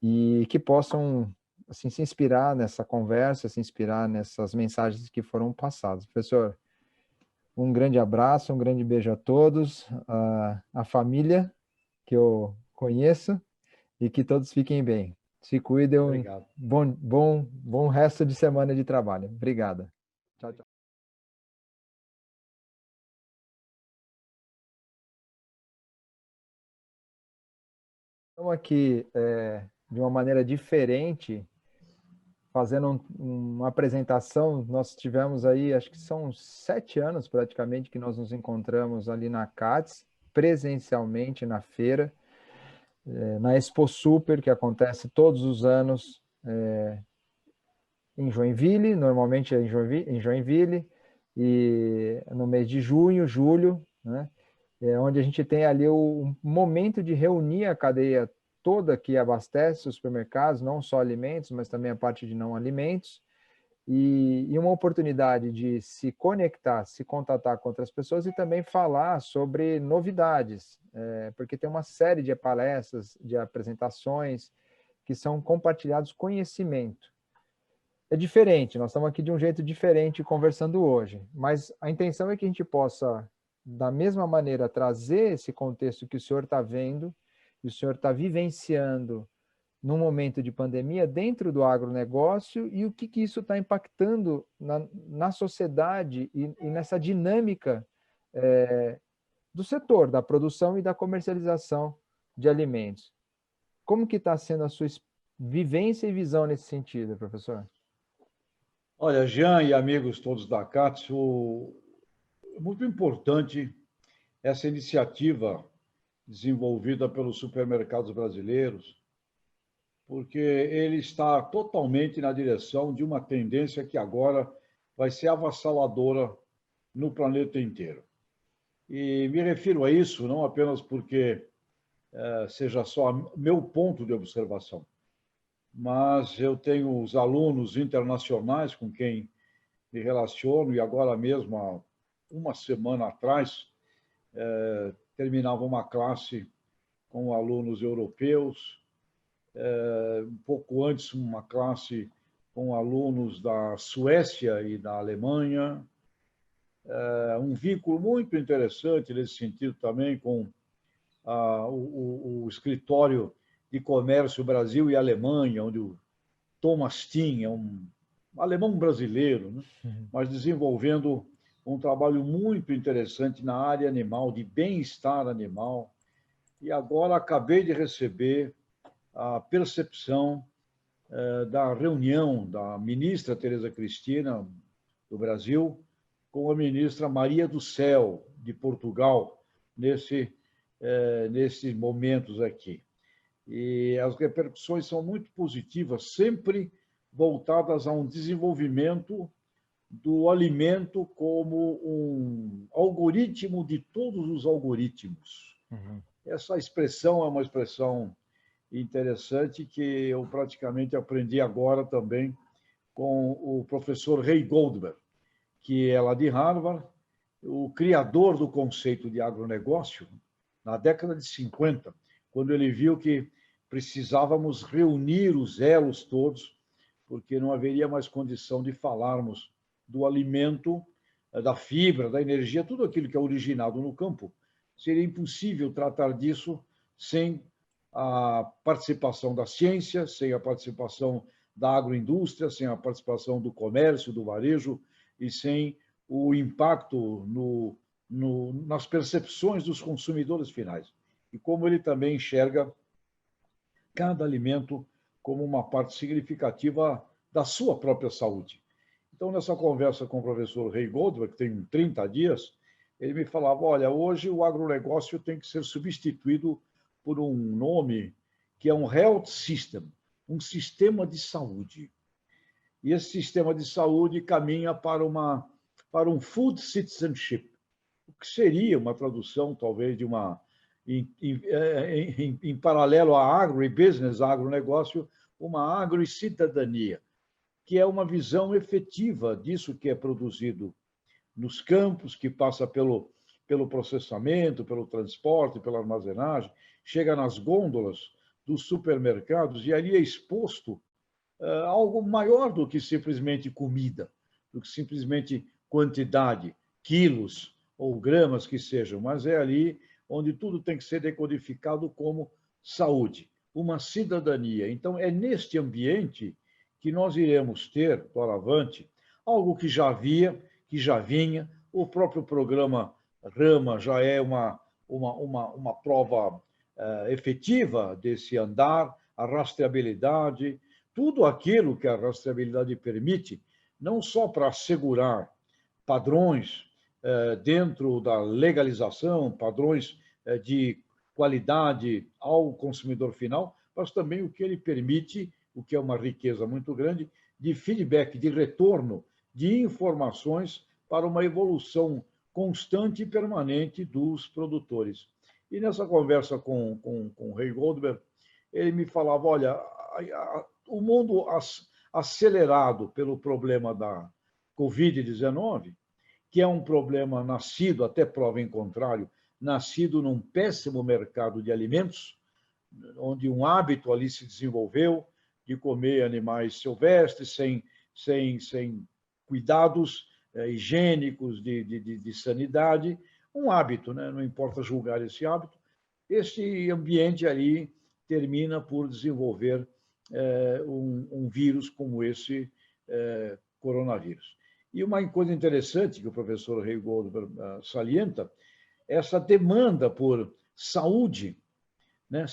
e que possam assim, se inspirar nessa conversa, se inspirar nessas mensagens que foram passadas. Professor, um grande abraço, um grande beijo a todos, a família que eu conheço, e que todos fiquem bem. Se cuidem. Obrigado. Bom resto de semana de trabalho. Obrigado. Tchau, tchau. Estamos aqui de uma maneira diferente, fazendo uma apresentação. Nós tivemos aí, acho que são 7 anos praticamente que nós nos encontramos ali na CATS, presencialmente na feira, na Expo Super, que acontece todos os anos em Joinville, normalmente é em Joinville, e no mês de junho, julho, né, onde a gente tem ali um momento de reunir a cadeia toda que abastece os supermercados, não só alimentos, mas também a parte de não alimentos, e uma oportunidade de se conectar, se contatar com outras pessoas e também falar sobre novidades, porque tem uma série de palestras, de apresentações que são compartilhados conhecimento. É diferente, nós estamos aqui de um jeito diferente conversando hoje, mas a intenção é que a gente possa, da mesma maneira, trazer esse contexto que o senhor está vendo, que o senhor está vivenciando num momento de pandemia dentro do agronegócio e o que isso está impactando na sociedade e nessa dinâmica do setor, da produção e da comercialização de alimentos. Como que está sendo a sua vivência e visão nesse sentido, professor? Olha, Jean e amigos todos da CATS, é muito importante essa iniciativa desenvolvida pelos supermercados brasileiros, porque ele está totalmente na direção de uma tendência que agora vai ser avassaladora no planeta inteiro. E me refiro a isso não apenas porque seja só meu ponto de observação, mas eu tenho os alunos internacionais com quem me relaciono, e agora mesmo, há uma semana atrás, terminava uma classe com alunos europeus, um pouco antes uma classe com alunos da Suécia e da Alemanha, um vínculo muito interessante nesse sentido também com o escritório de comércio Brasil e Alemanha, onde o Thomas Tin é um alemão brasileiro, né? Mas desenvolvendo um trabalho muito interessante na área animal, de bem-estar animal. E agora acabei de receber a percepção da reunião da ministra Tereza Cristina, do Brasil, com a ministra Maria do Céu, de Portugal, nesses momentos aqui. E as repercussões são muito positivas, sempre voltadas a um desenvolvimento do alimento como um algoritmo de todos os algoritmos. Uhum. Essa expressão é uma expressão interessante que eu praticamente aprendi agora também com o professor Ray Goldberg, que é lá de Harvard, o criador do conceito de agronegócio, na década de 50, quando ele viu que precisávamos reunir os elos todos, porque não haveria mais condição de falarmos do alimento, da fibra, da energia, tudo aquilo que é originado no campo. Seria impossível tratar disso sem a participação da ciência, sem a participação da agroindústria, sem a participação do comércio, do varejo e sem o impacto nas percepções dos consumidores finais. E como ele também enxerga cada alimento como uma parte significativa da sua própria saúde. Então, nessa conversa com o professor Ray Goldberg, que tem 30 dias, ele me falava, olha, hoje o agronegócio tem que ser substituído por um nome que é um health system, um sistema de saúde. E esse sistema de saúde caminha para um food citizenship, o que seria uma tradução, talvez, de uma em paralelo à agribusiness, agronegócio, uma agricidadania, que é uma visão efetiva disso que é produzido nos campos, que passa pelo processamento, pelo transporte, pela armazenagem, chega nas gôndolas dos supermercados e ali é exposto algo maior do que simplesmente comida, do que simplesmente quantidade, quilos ou gramas que sejam, mas é ali onde tudo tem que ser decodificado como saúde, uma cidadania. Então, é neste ambiente que nós iremos ter, doravante, algo que já havia, que já vinha, o próprio programa Rama já é uma prova efetiva desse andar, a rastreabilidade, tudo aquilo que a rastreabilidade permite, não só para assegurar padrões dentro da legalização, padrões de qualidade ao consumidor final, mas também o que ele permite, o que é uma riqueza muito grande, de feedback, de retorno, de informações para uma evolução constante e permanente dos produtores. E nessa conversa com o Ray Goldberg, ele me falava, olha, o mundo acelerado pelo problema da Covid-19, que é um problema nascido, até prova em contrário, nascido num péssimo mercado de alimentos, onde um hábito ali se desenvolveu de comer animais silvestres sem cuidados higiênicos de sanidade, um hábito, né? Não importa julgar esse hábito. Esse ambiente ali termina por desenvolver um vírus como esse coronavírus. E uma coisa interessante que o professor Ray Goldberg salienta, essa demanda por saúde, né?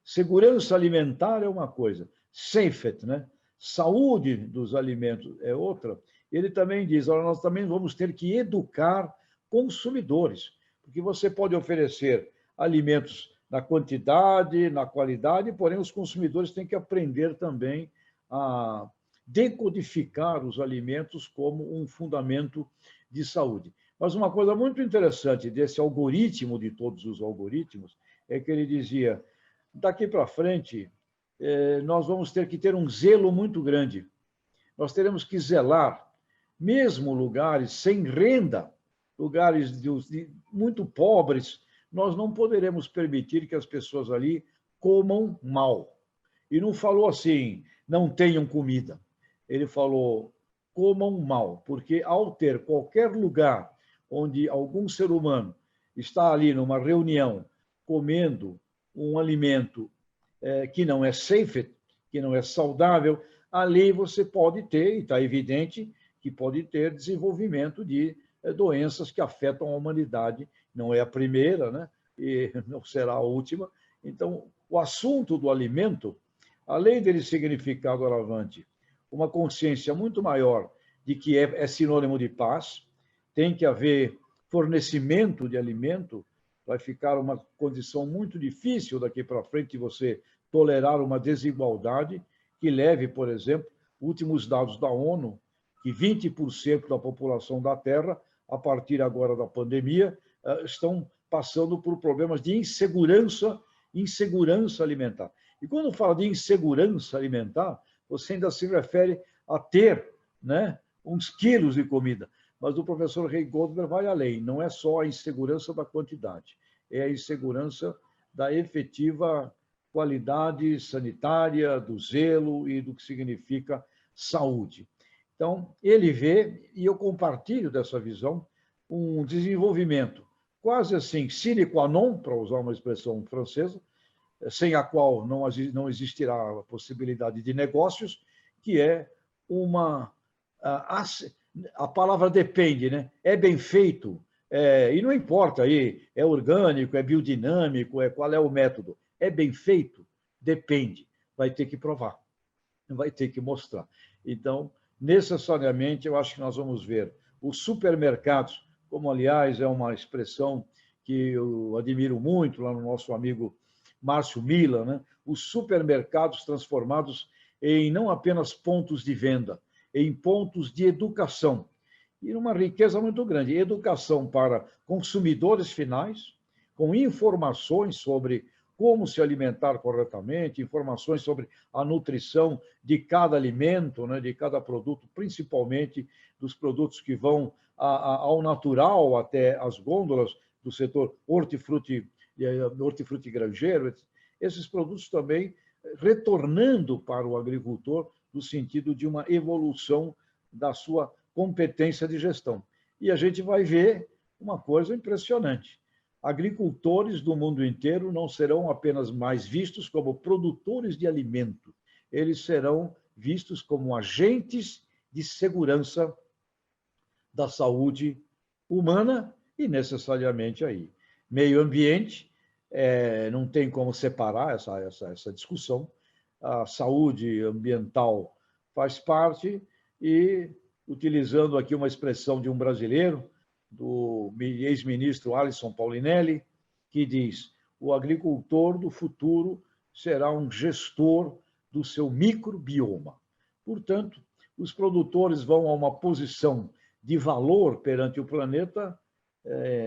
Segurança alimentar é uma coisa, safety, né? Saúde dos alimentos é outra. Ele também diz, olha, nós também vamos ter que educar consumidores, porque você pode oferecer alimentos na quantidade, na qualidade, porém os consumidores têm que aprender também a decodificar os alimentos como um fundamento de saúde. Mas uma coisa muito interessante desse algoritmo de todos os algoritmos é que ele dizia, daqui para frente, nós vamos ter que ter um zelo muito grande. Nós teremos que zelar, mesmo lugares sem renda, lugares muito pobres, nós não poderemos permitir que as pessoas ali comam mal. E não falou assim, não tenham comida. Ele falou, comam mal, porque ao ter qualquer lugar onde algum ser humano está ali numa reunião comendo um alimento que não é safe, que não é saudável, ali você pode ter, e está evidente, que pode ter desenvolvimento de doenças que afetam a humanidade. Não é a primeira, né? E não será a última. Então, o assunto do alimento, além dele significar, doravante, uma consciência muito maior de que é sinônimo de paz, tem que haver fornecimento de alimento, vai ficar uma condição muito difícil daqui para frente de você tolerar uma desigualdade que leve, por exemplo, últimos dados da ONU, que 20% da população da Terra, a partir agora da pandemia, estão passando por problemas de insegurança alimentar. E quando fala de insegurança alimentar, você ainda se refere a ter, né, uns quilos de comida. Mas o professor Ray Goldberg vai além. Não é só a insegurança da quantidade, é a insegurança da efetiva qualidade sanitária, do zelo e do que significa saúde. Então, ele vê, e eu compartilho dessa visão, um desenvolvimento quase assim sine qua non, para usar uma expressão francesa, sem a qual não existirá a possibilidade de negócios, que é uma... A palavra depende, né? É bem feito, e não importa aí, é orgânico, é biodinâmico, qual é o método. É bem feito, depende. Vai ter que provar, vai ter que mostrar. Então, necessariamente, eu acho que nós vamos ver os supermercados, como, aliás, é uma expressão que eu admiro muito lá no nosso amigo Márcio Mila, né? Os supermercados transformados em não apenas pontos de venda, em pontos de educação. E uma riqueza muito grande. Educação para consumidores finais, com informações sobre como se alimentar corretamente, informações sobre a nutrição de cada alimento, né, de cada produto, principalmente dos produtos que vão ao natural, até as gôndolas do setor hortifruti granjeiro. Esses produtos também retornando para o agricultor no sentido de uma evolução da sua competência de gestão. E a gente vai ver uma coisa impressionante. Agricultores do mundo inteiro não serão apenas mais vistos como produtores de alimento, eles serão vistos como agentes de segurança da saúde humana e necessariamente aí. Meio ambiente, não tem como separar essa discussão. A saúde ambiental faz parte e, utilizando aqui uma expressão de um brasileiro, do ex-ministro Alisson Paulinelli, que diz: o agricultor do futuro será um gestor do seu microbioma. Portanto, os produtores vão a uma posição de valor perante o planeta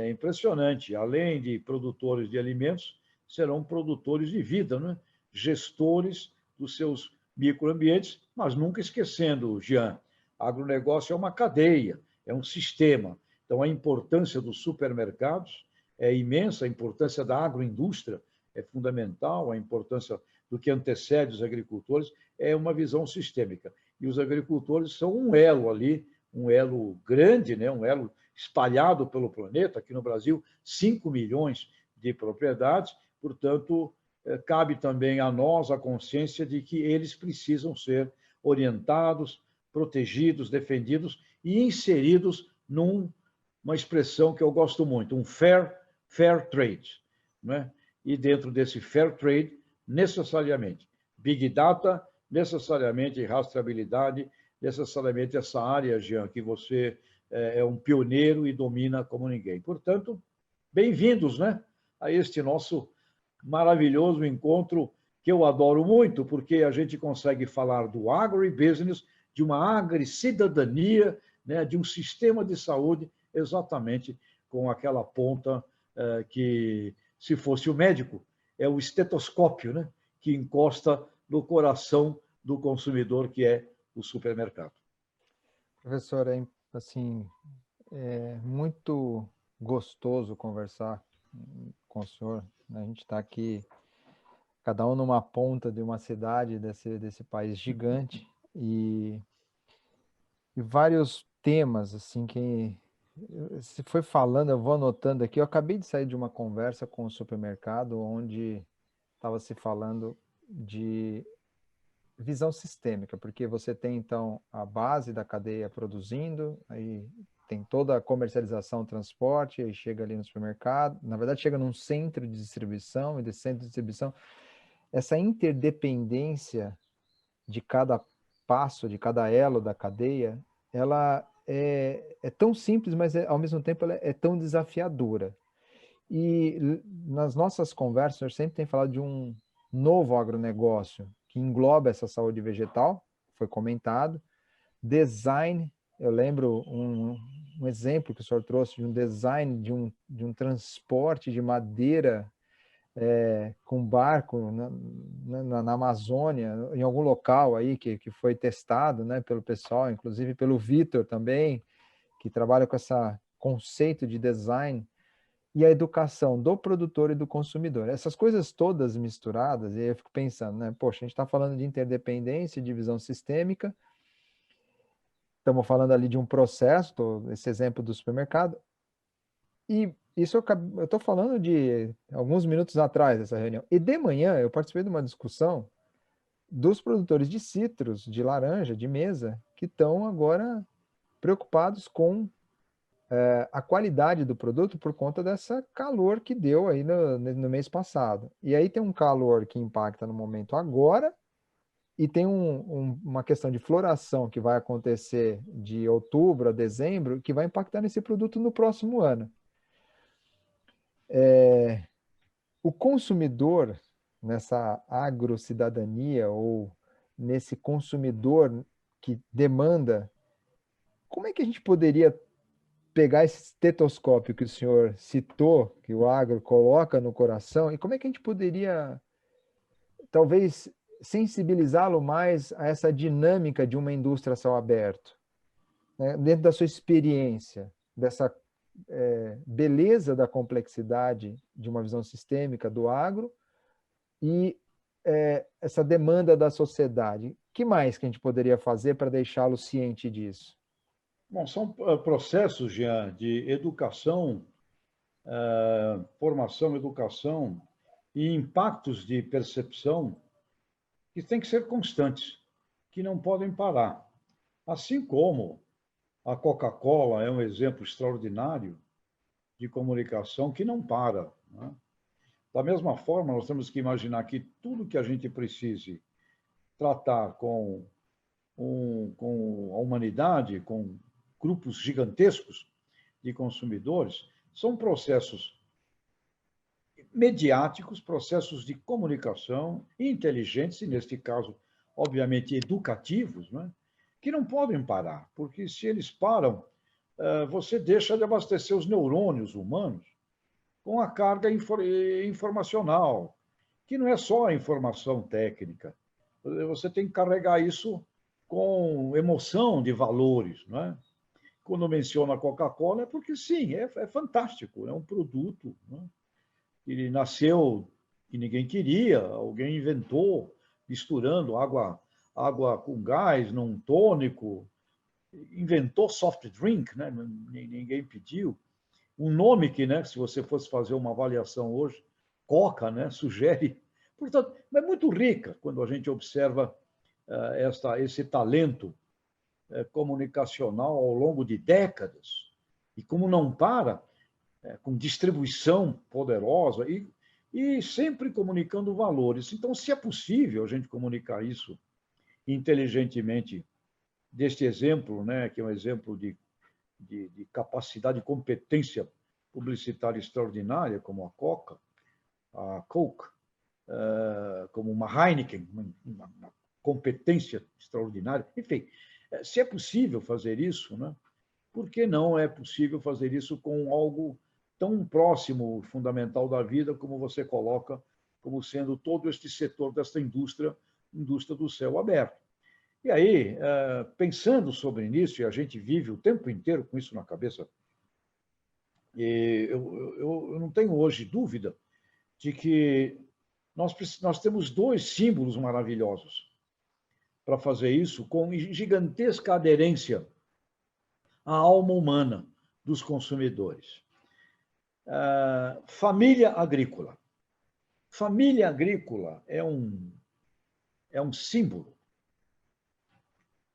impressionante. Além de produtores de alimentos, serão produtores de vida, né? Gestores dos seus microambientes, mas nunca esquecendo, Jean, agronegócio é uma cadeia, é um sistema. Então, a importância dos supermercados é imensa, a importância da agroindústria é fundamental, a importância do que antecede os agricultores é uma visão sistêmica. E os agricultores são um elo ali, um elo grande, né? Um elo espalhado pelo planeta. Aqui no Brasil, 5 milhões de propriedades, portanto, cabe também a nós a consciência de que eles precisam ser orientados, protegidos, defendidos e inseridos numa expressão que eu gosto muito, um fair trade, né? E dentro desse fair trade, necessariamente, Big Data, necessariamente rastreabilidade, necessariamente essa área, Jean, que você é um pioneiro e domina como ninguém. Portanto, bem-vindos, né, a este nosso maravilhoso encontro, que eu adoro muito, porque a gente consegue falar do agribusiness, de uma agricidadania, né, de um sistema de saúde exatamente com aquela ponta que, se fosse o médico, é o estetoscópio, né, que encosta no coração do consumidor, que é o supermercado. Professor, assim, é muito gostoso conversar com o senhor. A gente está aqui, cada um numa ponta de uma cidade desse país gigante e vários temas assim que se foi falando, eu vou anotando aqui. Eu acabei de sair de uma conversa com o supermercado onde estava se falando de visão sistêmica, porque você tem então a base da cadeia produzindo, aí tem toda a comercialização, transporte, aí chega ali no supermercado, na verdade chega num centro de distribuição, e desse centro de distribuição, essa interdependência de cada passo, de cada elo da cadeia, ela é tão simples, mas ao mesmo tempo ela é tão desafiadora. E nas nossas conversas, eu sempre tem falado de um novo agronegócio que engloba essa saúde vegetal, foi comentado, design, eu lembro um exemplo que o senhor trouxe de um design de um transporte de madeira com barco na Amazônia, em algum local aí que foi testado, né, pelo pessoal, inclusive pelo Vitor também, que trabalha com esse conceito de design, e a educação do produtor e do consumidor. Essas coisas todas misturadas, e aí eu fico pensando, né, poxa, a gente está falando de interdependência e divisão sistêmica, estamos falando ali de um processo, esse exemplo do supermercado, e isso eu estou falando de alguns minutos atrás dessa reunião. E de manhã eu participei de uma discussão dos produtores de citros, de laranja, de mesa, que estão agora preocupados com a qualidade do produto por conta dessa calor que deu aí no mês passado. E aí tem um calor que impacta no momento agora, e tem uma questão de floração que vai acontecer de outubro a dezembro, que vai impactar nesse produto no próximo ano. O consumidor, nessa agrocidadania, ou nesse consumidor que demanda, como é que a gente poderia pegar esse estetoscópio que o senhor citou, que o agro coloca no coração, e como é que a gente poderia, talvez, sensibilizá-lo mais a essa dinâmica de uma indústria a céu aberto, né? Dentro da sua experiência, dessa beleza da complexidade de uma visão sistêmica do agro e essa demanda da sociedade. O que mais que a gente poderia fazer para deixá-lo ciente disso? Bom, são processos, Jean, de educação, formação, educação e impactos de percepção que têm que ser constantes, que não podem parar. Assim como a Coca-Cola é um exemplo extraordinário de comunicação que não para, né? Da mesma forma, nós temos que imaginar que tudo que a gente precise tratar com a humanidade, com grupos gigantescos de consumidores, são processos mediáticos, processos de comunicação inteligentes, e neste caso, obviamente, educativos, né? Que não podem parar, porque se eles param, você deixa de abastecer os neurônios humanos com a carga informacional, que não é só a informação técnica. Você tem que carregar isso com emoção de valores, não é? Quando menciona a Coca-Cola é porque, sim, é fantástico, é um produto, né? Ele nasceu que ninguém queria, alguém inventou, misturando água com gás num tônico, inventou soft drink, né? Ninguém pediu. Um nome que, né, se você fosse fazer uma avaliação hoje, Coca, né, sugere. Portanto, é muito rica quando a gente observa esse talento comunicacional ao longo de décadas, e como não para, com distribuição poderosa e sempre comunicando valores. Então, se é possível a gente comunicar isso inteligentemente, deste exemplo, né, que é um exemplo de capacidade e competência publicitária extraordinária, como a Coca, a Coke, como uma Heineken, uma competência extraordinária. Enfim, se é possível fazer isso, né, por que não é possível fazer isso com algo tão próximo, fundamental da vida, como você coloca como sendo todo este setor desta indústria do céu aberto. E aí, pensando sobre isso, e a gente vive o tempo inteiro com isso na cabeça, e eu não tenho hoje dúvida de que nós temos dois símbolos maravilhosos para fazer isso, com gigantesca aderência à alma humana dos consumidores. Família agrícola. Família agrícola é um símbolo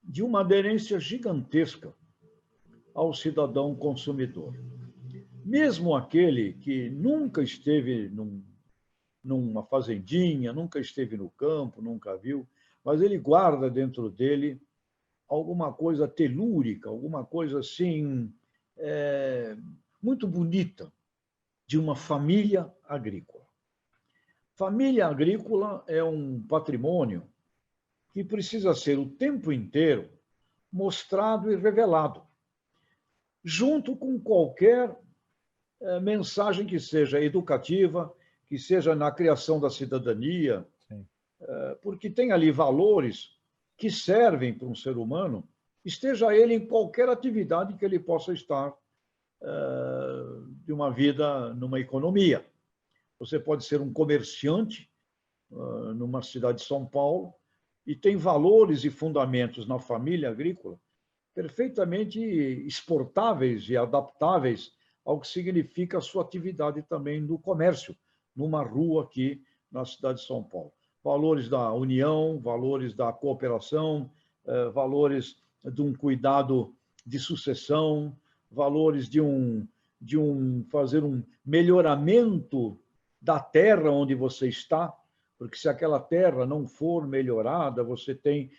de uma aderência gigantesca ao cidadão consumidor. Mesmo aquele que nunca esteve numa fazendinha, nunca esteve no campo, nunca viu, mas ele guarda dentro dele alguma coisa telúrica, alguma coisa assim, muito bonita, de uma família agrícola. Família agrícola é um patrimônio que precisa ser o tempo inteiro mostrado e revelado, junto com qualquer mensagem que seja educativa, que seja na criação da cidadania, porque tem ali valores que servem para um ser humano, esteja ele em qualquer atividade que ele possa estar de uma vida numa economia. Você pode ser um comerciante numa cidade de São Paulo e tem valores e fundamentos na família agrícola perfeitamente exportáveis e adaptáveis ao que significa a sua atividade também no comércio, numa rua aqui na cidade de São Paulo. Valores da união, valores da cooperação, valores de um cuidado de sucessão, valores de fazer um melhoramento da terra onde você está, porque se aquela terra não for melhorada, você tem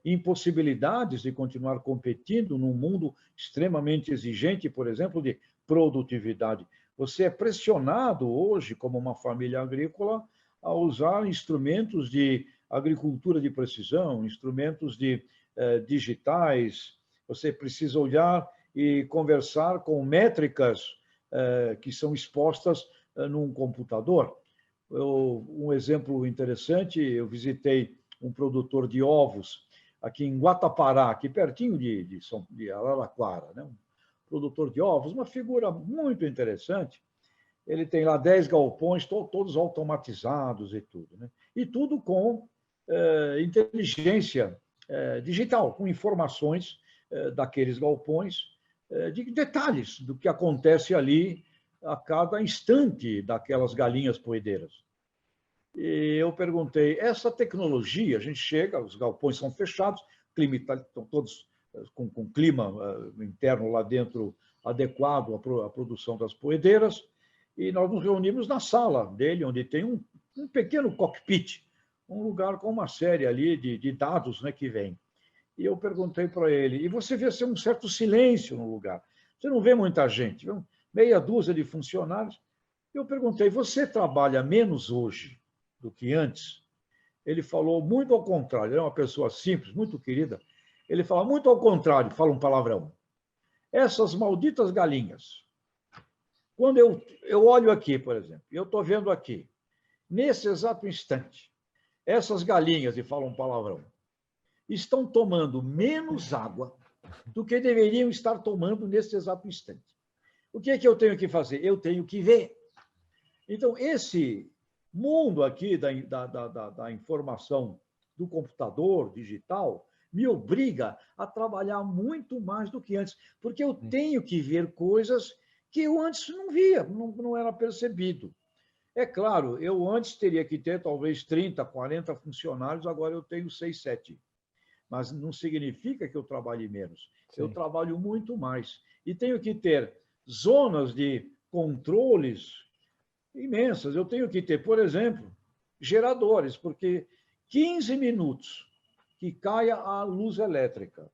impossibilidades de continuar competindo num mundo extremamente exigente, por exemplo, de produtividade. Você é pressionado hoje, como uma família agrícola, a usar instrumentos de agricultura de precisão, instrumentos digitais. Você precisa olhar e conversar com métricas que são expostas num computador. Um exemplo interessante, eu visitei um produtor de ovos aqui em Guatapará, aqui pertinho de Araraquara, né? Um produtor de ovos, uma figura muito interessante. Ele tem lá 10 galpões, todos automatizados e tudo, né? E tudo com inteligência digital, com informações daqueles galpões, de detalhes do que acontece ali a cada instante daquelas galinhas poedeiras. E eu perguntei, essa tecnologia, a gente chega, os galpões são fechados, estão todos com clima interno lá dentro adequado à produção das poedeiras, e nós nos reunimos na sala dele, onde tem um pequeno cockpit, um lugar com uma série ali de dados, né, que vem. E eu perguntei para ele, e você vê um certo silêncio no lugar, você não vê muita gente, vê meia dúzia de funcionários. Eu perguntei, você trabalha menos hoje do que antes? Ele falou muito ao contrário, ele é uma pessoa simples, muito querida. Ele fala muito ao contrário, fala um palavrão. Essas malditas galinhas, quando eu olho aqui, por exemplo, eu estou vendo aqui, nesse exato instante, essas galinhas, e fala um palavrão, estão tomando menos água do que deveriam estar tomando nesse exato instante. O que é que eu tenho que fazer? Eu tenho que ver. Então, esse mundo aqui da informação do computador digital me obriga a trabalhar muito mais do que antes, porque eu tenho que ver coisas que eu antes não via, não era percebido. É claro, eu antes teria que ter talvez 30, 40 funcionários, agora eu tenho 6, 7. Mas não significa que eu trabalhe menos. Sim. Eu trabalho muito mais. E tenho que ter zonas de controles imensas. Eu tenho que ter, por exemplo, geradores, porque 15 minutos que caia a luz elétrica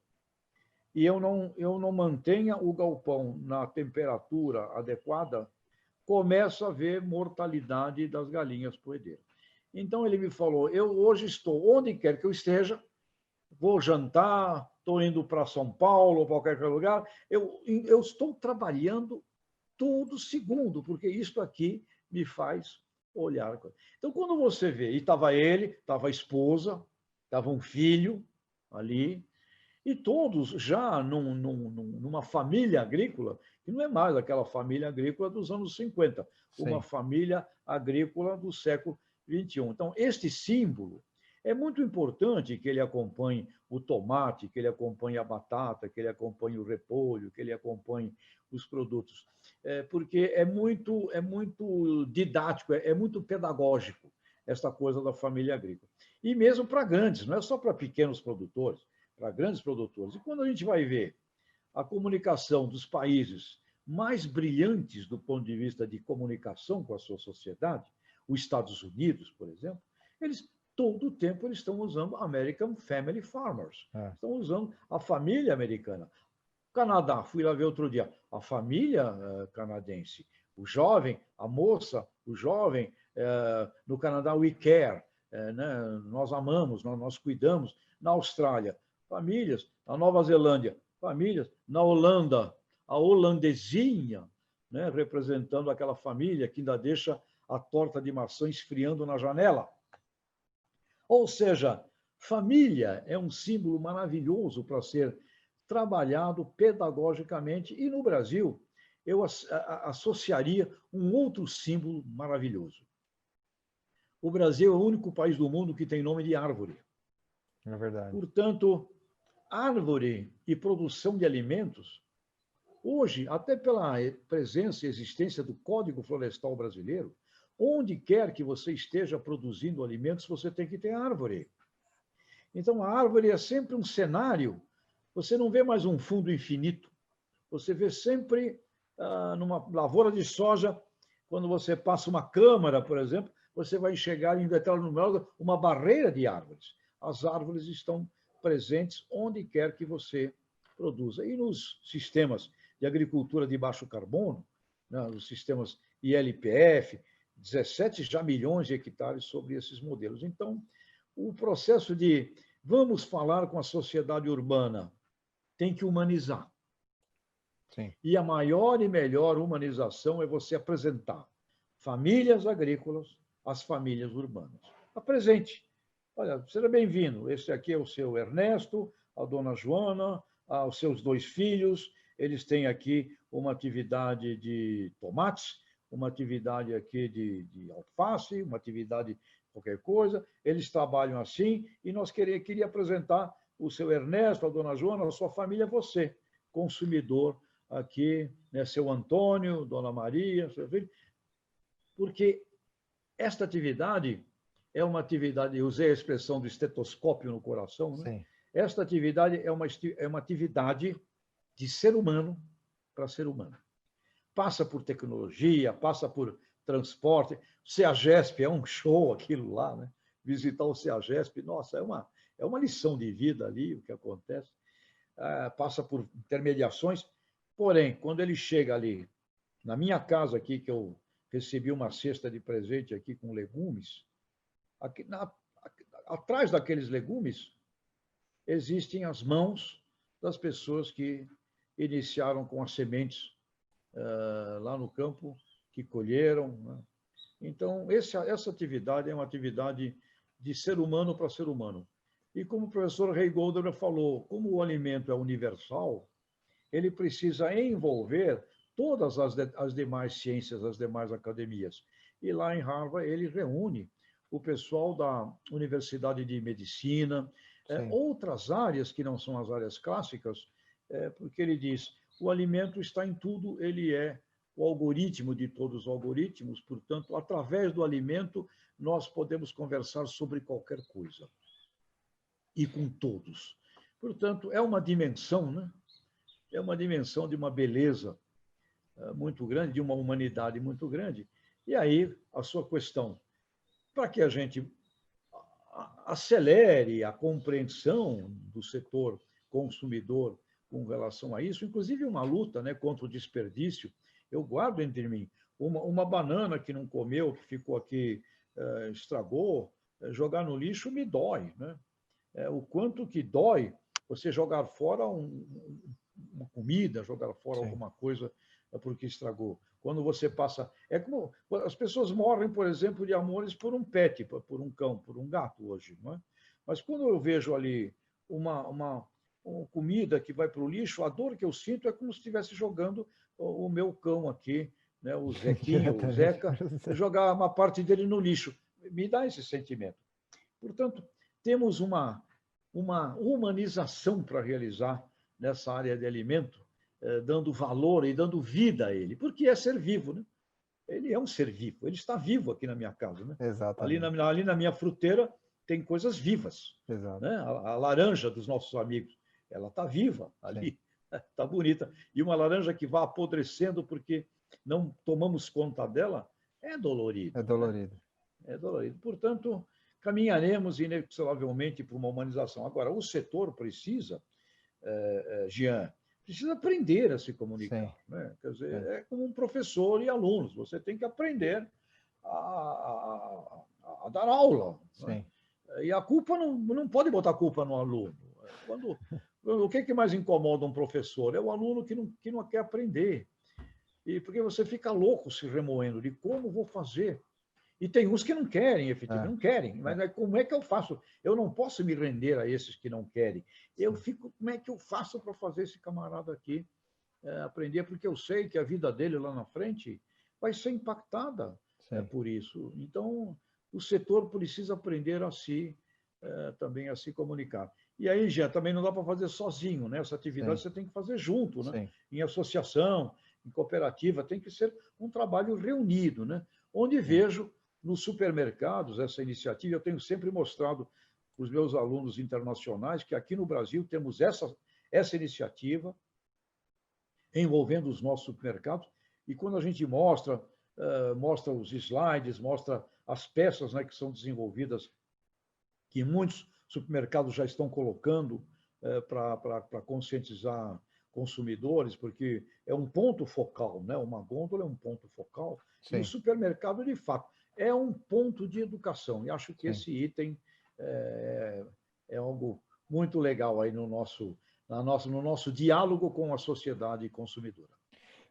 e eu não mantenha o galpão na temperatura adequada, começa a haver mortalidade das galinhas poedeiras. Então, ele me falou, eu hoje estou, onde quer que eu esteja, vou jantar, estou indo para São Paulo ou qualquer lugar, eu estou trabalhando todo segundo, porque isto aqui me faz olhar. Então, quando você vê, e estava ele, estava a esposa, estava um filho ali, e todos já numa família agrícola, que não é mais aquela família agrícola dos anos 50, uma Sim. família agrícola do século XXI. Então, este símbolo é muito importante que ele acompanhe o tomate, que ele acompanhe a batata, que ele acompanhe o repolho, que ele acompanhe os produtos, porque é muito didático, é muito pedagógico essa coisa da família agrícola. E mesmo para grandes, não é só para pequenos produtores, para grandes produtores. E quando a gente vai ver a comunicação dos países mais brilhantes do ponto de vista de comunicação com a sua sociedade, os Estados Unidos, por exemplo, eles todo o tempo eles estão usando American Family Farmers, estão usando a família americana. Canadá, fui lá ver outro dia, a família canadense, o jovem, a moça, o jovem, no Canadá, we care, né? Nós amamos, nós cuidamos. Na Austrália, famílias. Na Nova Zelândia, famílias. Na Holanda, a holandesinha, né? Representando aquela família que ainda deixa a torta de maçã esfriando na janela. Ou seja, família é um símbolo maravilhoso para ser trabalhado pedagogicamente. E no Brasil, eu associaria um outro símbolo maravilhoso. O Brasil é o único país do mundo que tem nome de árvore. É verdade. Portanto, árvore e produção de alimentos, hoje, até pela presença e existência do Código Florestal Brasileiro, onde quer que você esteja produzindo alimentos, você tem que ter árvore. Então, a árvore é sempre um cenário. Você não vê mais um fundo infinito. Você vê sempre, numa lavoura de soja, quando você passa uma câmara, por exemplo, você vai enxergar em determinado momento uma barreira de árvores. As árvores estão presentes onde quer que você produza. E nos sistemas de agricultura de baixo carbono, né, os sistemas ILPF, 17 já milhões de hectares sobre esses modelos. Então, o processo de vamos falar com a sociedade urbana tem que humanizar. Sim. E a maior e melhor humanização é você apresentar famílias agrícolas às famílias urbanas. Apresente. Olha, seja bem-vindo. Esse aqui é o seu Ernesto, a dona Joana, os seus 2 filhos. Eles têm aqui uma atividade de tomates, uma atividade aqui de alface, uma atividade de qualquer coisa. Eles trabalham assim e nós queria apresentar o seu Ernesto, a dona Joana, a sua família, você, consumidor aqui, né, seu Antônio, dona Maria, seu filho, porque esta atividade é uma atividade, eu usei a expressão do estetoscópio no coração, né? Esta atividade é uma atividade de ser humano para ser humano. Passa por tecnologia, passa por transporte. O CEAGESP é um show aquilo lá, né? Visitar o CEAGESP, nossa, é uma lição de vida ali, o que acontece. Passa por intermediações. Porém, quando ele chega ali, na minha casa aqui, que eu recebi uma cesta de presente aqui com legumes, atrás daqueles legumes existem as mãos das pessoas que iniciaram com as sementes lá no campo, que colheram, né? Então, essa atividade é uma atividade de ser humano para ser humano. E como o professor Ray Goldner falou, como o alimento é universal, ele precisa envolver todas as demais ciências, as demais academias. E lá em Harvard, ele reúne o pessoal da Universidade de Medicina, outras áreas que não são as áreas clássicas, porque ele diz, o alimento está em tudo, ele é o algoritmo de todos os algoritmos, portanto, através do alimento, nós podemos conversar sobre qualquer coisa. E com todos. Portanto, é uma dimensão, né? É uma dimensão de uma beleza muito grande, de uma humanidade muito grande. E aí, a sua questão, para que a gente acelere a compreensão do setor consumidor com relação a isso, inclusive uma luta, né, contra o desperdício. Eu guardo entre mim uma banana que não comeu, que ficou aqui, estragou, jogar no lixo me dói, né? O quanto que dói você jogar fora uma comida, jogar fora alguma coisa porque estragou. Quando você passa... É como... As pessoas morrem, por exemplo, de amores por um pet, por um cão, por um gato hoje, não é? Mas quando eu vejo ali uma comida que vai para o lixo, a dor que eu sinto é como se estivesse jogando o meu cão aqui, né, o Zequinho, o Zeca, jogar uma parte dele no lixo. Me dá esse sentimento. Portanto, temos uma humanização para realizar nessa área de alimento, dando valor e dando vida a ele, porque é ser vivo, né? Ele é um ser vivo, ele está vivo aqui na minha casa, né? Exatamente. Ali na minha fruteira tem coisas vivas, Exato. né? A laranja dos nossos amigos, ela está viva ali, está bonita. E uma laranja que vai apodrecendo porque não tomamos conta dela, é dolorido. É dolorido. Né? É dolorido. Portanto, caminharemos inexoravelmente para uma humanização. Agora, o setor precisa, Jean, precisa aprender a se comunicar. Né? Quer dizer, é como um professor e alunos. Você tem que aprender a dar aula. Né? E a culpa não pode botar a culpa no aluno. O que mais incomoda um professor? É o aluno que não quer aprender. E porque você fica louco se remoendo de como vou fazer. E tem uns que não querem, efetivamente, não querem. Mas como é que eu faço? Eu não posso me render a esses que não querem. Eu fico, como é que eu faço para fazer esse camarada aqui aprender? Porque eu sei que a vida dele lá na frente vai ser impactada por isso. Então, o setor precisa aprender também a se comunicar. E aí, já também não dá para fazer sozinho, né? Essa atividade você tem que fazer junto, né? Em associação, em cooperativa, tem que ser um trabalho reunido, né? Onde vejo nos supermercados essa iniciativa, eu tenho sempre mostrado para os meus alunos internacionais que aqui no Brasil temos essa iniciativa envolvendo os nossos supermercados, e quando a gente mostra os slides, mostra as peças, né, que são desenvolvidas, que muitos supermercados já estão colocando para conscientizar consumidores, porque é um ponto focal, né? Uma gôndola é um ponto focal, e o supermercado, de fato, é um ponto de educação. E acho que esse item é algo muito legal aí no nosso diálogo com a sociedade consumidora.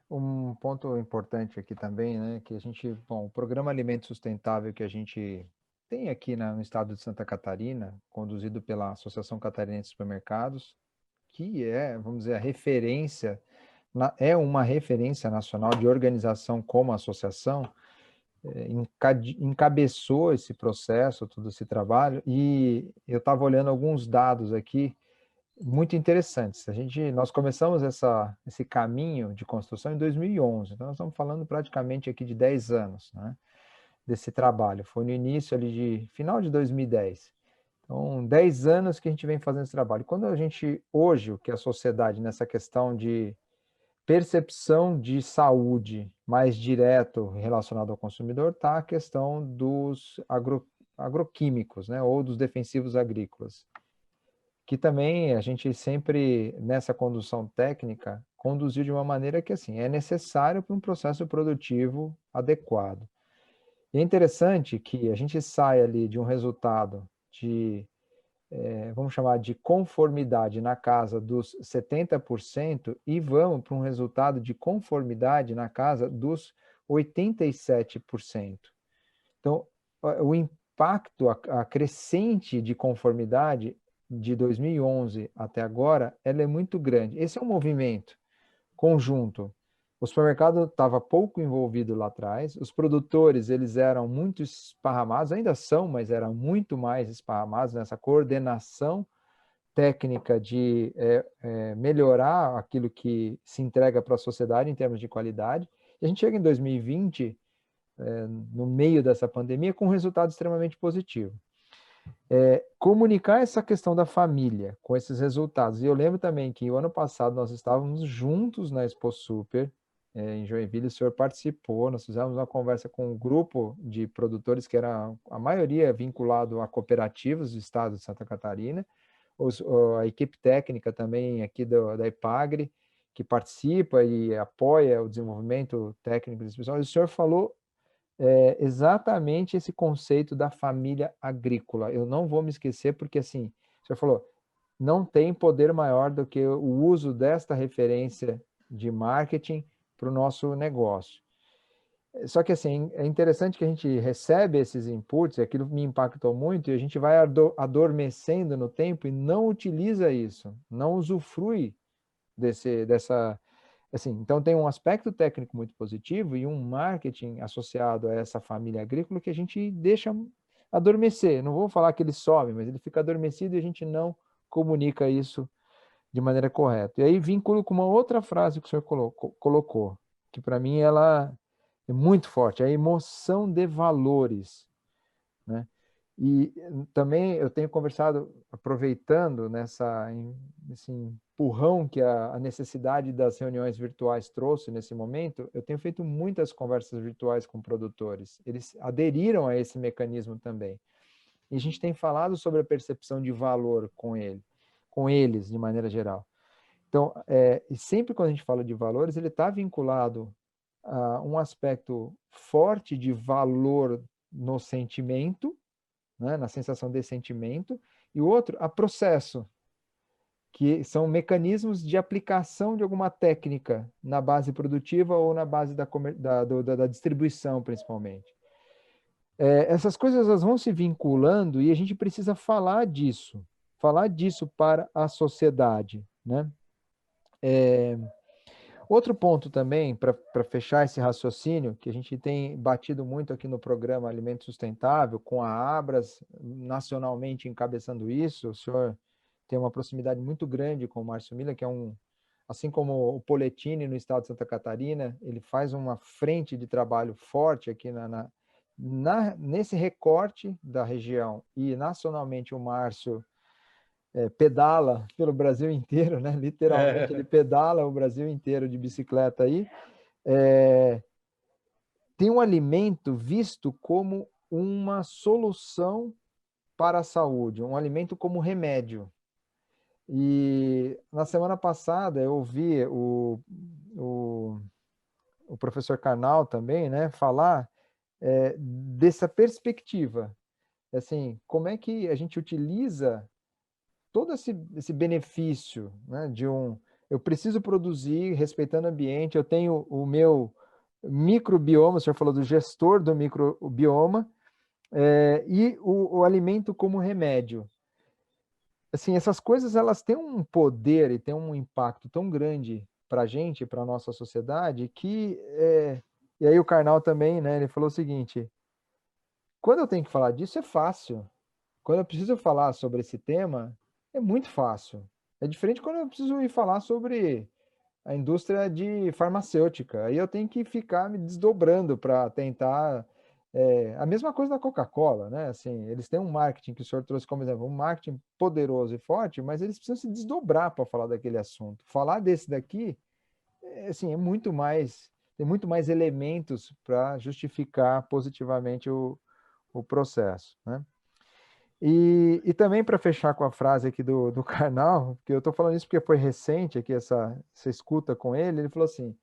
Um ponto importante aqui também, né, que a gente, o programa Alimento Sustentável que a gente tem aqui no estado de Santa Catarina, conduzido pela Associação Catarinense de Supermercados, que vamos dizer, é uma referência nacional de organização como associação, encabeçou esse processo, todo esse trabalho, e eu estava olhando alguns dados aqui muito interessantes. Nós começamos esse caminho de construção em 2011, então nós estamos falando praticamente aqui de 10 anos, né, desse trabalho. Foi no início ali de final de 2010. Então, 10 anos que a gente vem fazendo esse trabalho. Quando hoje, o que a sociedade, nessa questão de percepção de saúde mais direto relacionado ao consumidor, está a questão dos agroquímicos, né, ou dos defensivos agrícolas, que também a gente sempre, nessa condução técnica, conduziu de uma maneira que, assim, é necessário para um processo produtivo adequado. E é interessante que a gente sai ali de um resultado vamos chamar de conformidade na casa dos 70% e vamos para um resultado de conformidade na casa dos 87%. Então, o impacto, a crescente de conformidade de 2011 até agora, ela é muito grande. Esse é um movimento conjunto. O supermercado estava pouco envolvido lá atrás, os produtores eles eram muito esparramados, ainda são, mas eram muito mais esparramados nessa coordenação técnica de melhorar aquilo que se entrega para a sociedade em termos de qualidade. E a gente chega em 2020, no meio dessa pandemia, com um resultado extremamente positivo. Comunicar essa questão da família com esses resultados. E eu lembro também que o ano passado nós estávamos juntos na Expo Super, em Joinville, o senhor participou, nós fizemos uma conversa com um grupo de produtores que era a maioria vinculado a cooperativas do estado de Santa Catarina, a equipe técnica também aqui da Epagre, que participa e apoia o desenvolvimento técnico desse pessoal. E o senhor falou exatamente esse conceito da família agrícola. Eu não vou me esquecer, porque assim, o senhor falou, não tem poder maior do que o uso desta referência de marketing para o nosso negócio. Só que, assim, é interessante que a gente recebe esses inputs, aquilo me impactou muito, e a gente vai adormecendo no tempo e não utiliza isso, não usufrui dessa... Assim, então, tem um aspecto técnico muito positivo e um marketing associado a essa família agrícola que a gente deixa adormecer. Não vou falar que ele some, mas ele fica adormecido e a gente não comunica isso de maneira correta. E aí, vinculo com uma outra frase que o senhor colocou, que para mim ela é muito forte, a emoção de valores, né? E também eu tenho conversado, aproveitando nesse empurrão que a necessidade das reuniões virtuais trouxe nesse momento, eu tenho feito muitas conversas virtuais com produtores. Eles aderiram a esse mecanismo também. E a gente tem falado sobre a percepção de valor com eles, de maneira geral. Então, e sempre quando a gente fala de valores, ele está vinculado a um aspecto forte de valor no sentimento, né, na sensação de sentimento, e o outro, a processo, que são mecanismos de aplicação de alguma técnica na base produtiva ou na base da distribuição, principalmente. Essas coisas elas vão se vinculando e a gente precisa falar disso para a sociedade, né? Outro ponto também, para fechar esse raciocínio, que a gente tem batido muito aqui no programa Alimento Sustentável, com a Abras nacionalmente encabeçando isso, o senhor tem uma proximidade muito grande com o Márcio Miller, que é assim como o Poletini no estado de Santa Catarina, ele faz uma frente de trabalho forte aqui nesse recorte da região, e nacionalmente o Márcio pedala pelo Brasil inteiro, né? Literalmente ele pedala o Brasil inteiro de bicicleta aí. Tem um alimento visto como uma solução para a saúde, um alimento como remédio. E na semana passada eu ouvi o professor Karnal também, né, falar dessa perspectiva. Assim, como é que a gente utiliza todo esse benefício, né, eu preciso produzir respeitando o ambiente, eu tenho o meu microbioma, o senhor falou do gestor do microbioma, e o alimento como remédio. Assim, essas coisas elas têm um poder e têm um impacto tão grande para a gente, para a nossa sociedade, que e aí o Karnal também, né, ele falou o seguinte: quando eu tenho que falar disso é fácil, quando eu preciso falar sobre esse tema é muito fácil. É diferente quando eu preciso ir falar sobre a indústria de farmacêutica. Aí eu tenho que ficar me desdobrando para tentar. A mesma coisa da Coca-Cola, né? Assim, eles têm um marketing que o senhor trouxe como exemplo, um marketing poderoso e forte, mas eles precisam se desdobrar para falar daquele assunto. Falar desse daqui, assim, tem muito mais elementos para justificar positivamente o processo, né? E também para fechar com a frase aqui do Karnal, que eu estou falando isso porque foi recente aqui essa escuta com ele falou assim: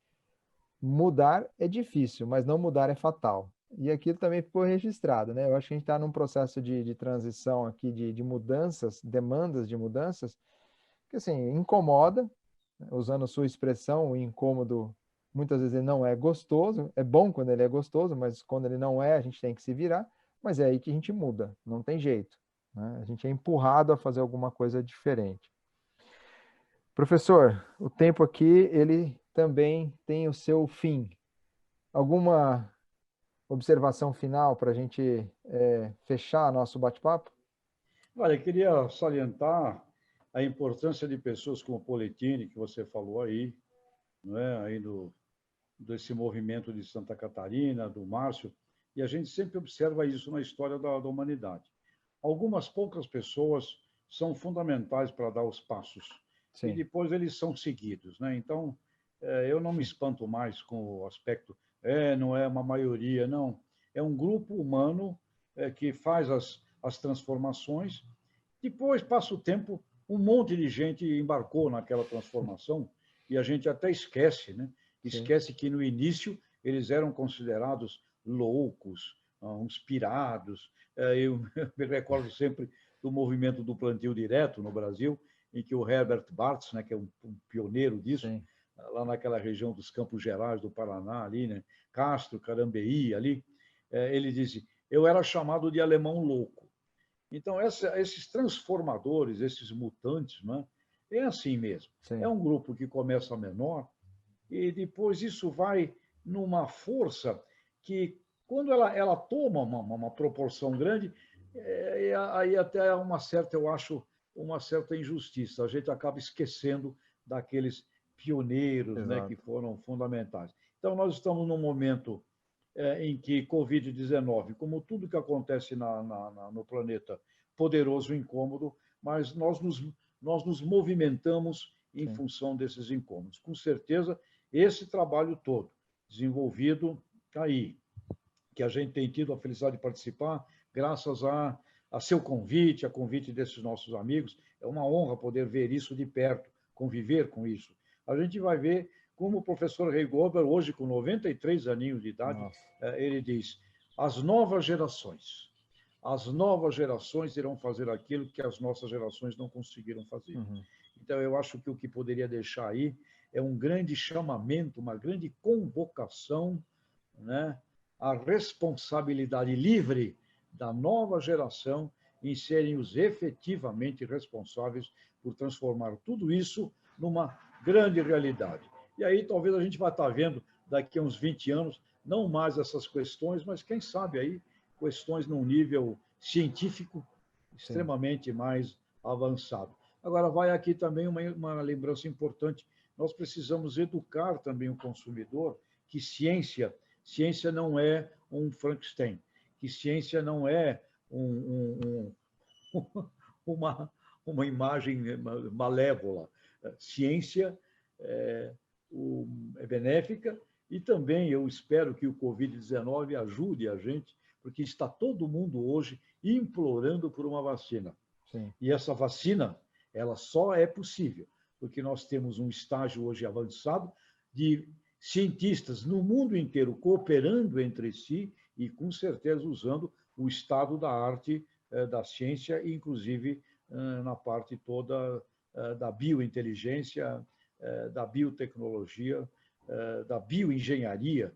mudar é difícil, mas não mudar é fatal. E aquilo também ficou registrado, né? Eu acho que a gente está num processo de transição aqui de mudanças, demandas de mudanças, que assim, incomoda, usando sua expressão, o incômodo muitas vezes ele não é gostoso, é bom quando ele é gostoso, mas quando ele não é, a gente tem que se virar, mas é aí que a gente muda, não tem jeito, né? A gente é empurrado a fazer alguma coisa diferente. Professor, o tempo aqui, ele também tem o seu fim. Alguma observação final para a gente fechar nosso bate-papo? Olha, eu queria salientar a importância de pessoas como o Poletini, que você falou aí, não é? Aí desse movimento de Santa Catarina, do Márcio, e a gente sempre observa isso na história da humanidade. Algumas poucas pessoas são fundamentais para dar os passos, Sim. e depois eles são seguidos, né? Então, eu não me espanto mais com o aspecto, não é uma maioria, não. É um grupo humano que faz as transformações. Depois, passa o tempo, um monte de gente embarcou naquela transformação e a gente até esquece, né? Esquece que no início eles eram considerados loucos, uns pirados. Eu me recordo sempre do movimento do plantio direto no Brasil, em que o Herbert Bartz, né, que é um pioneiro disso, Sim. lá naquela região dos Campos Gerais do Paraná, ali, né? Castro, Carambeí, ali, ele disse, eu era chamado de alemão louco. Então, esses transformadores, esses mutantes, né? É assim mesmo. Sim. É um grupo que começa menor e depois isso vai numa força que, quando ela toma uma proporção grande, aí até é uma certa, eu acho, uma certa injustiça. A gente acaba esquecendo daqueles pioneiros, né, que Exato. foram fundamentais. Então, nós estamos num momento em que Covid-19, como tudo que acontece no planeta, poderoso e incômodo, mas nós nos movimentamos em Sim. função desses incômodos. Com certeza, esse trabalho todo desenvolvido aí, que a gente tem tido a felicidade de participar, graças a seu convite, a convite desses nossos amigos, é uma honra poder ver isso de perto, conviver com isso. A gente vai ver como o professor Rei Gober, hoje com 93 aninhos de idade, Nossa. ele diz, as novas gerações irão fazer aquilo que as nossas gerações não conseguiram fazer. Uhum. Então, eu acho que o que poderia deixar aí é um grande chamamento, uma grande convocação, né, à responsabilidade livre da nova geração em serem os efetivamente responsáveis por transformar tudo isso numa grande realidade. E aí talvez a gente vai estar vendo daqui a uns 20 anos, não mais essas questões, mas quem sabe aí questões num nível científico extremamente mais avançado. Agora, vai aqui também uma lembrança importante. Nós precisamos educar também o consumidor que ciência não é um Frankenstein, que ciência não é uma imagem malévola. Ciência é benéfica e também eu espero que o Covid-19 ajude a gente, porque está todo mundo hoje implorando por uma vacina. Sim. E essa vacina, ela só é possível porque nós temos um estágio hoje avançado de cientistas no mundo inteiro cooperando entre si e, com certeza, usando o estado da arte, da ciência, inclusive na parte toda da biointeligência, da biotecnologia, da bioengenharia,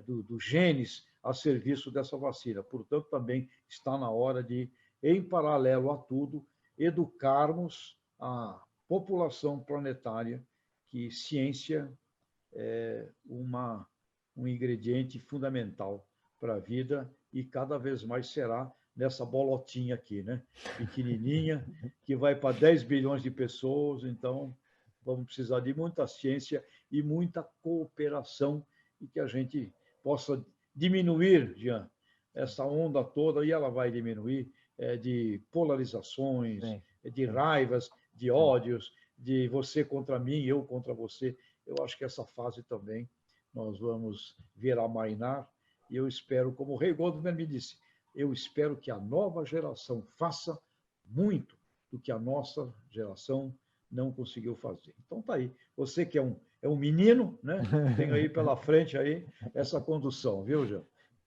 dos genes a serviço dessa vacina. Portanto, também está na hora de, em paralelo a tudo, educarmos a população planetária que ciência é um ingrediente fundamental para a vida e cada vez mais será nessa bolotinha aqui, né? Pequenininha, que vai para 10 bilhões de pessoas, então vamos precisar de muita ciência e muita cooperação e que a gente possa diminuir, Jean, essa onda toda, e ela vai diminuir, de polarizações, Sim. de raivas, de ódios, de você contra mim, eu contra você. Eu acho que essa fase também nós vamos ver amainar, e eu espero, como o Rei Goldman me disse, eu espero que a nova geração faça muito do que a nossa geração não conseguiu fazer. Então tá aí. Você que é um menino, né? Tem aí pela frente aí essa condução, viu, Jean?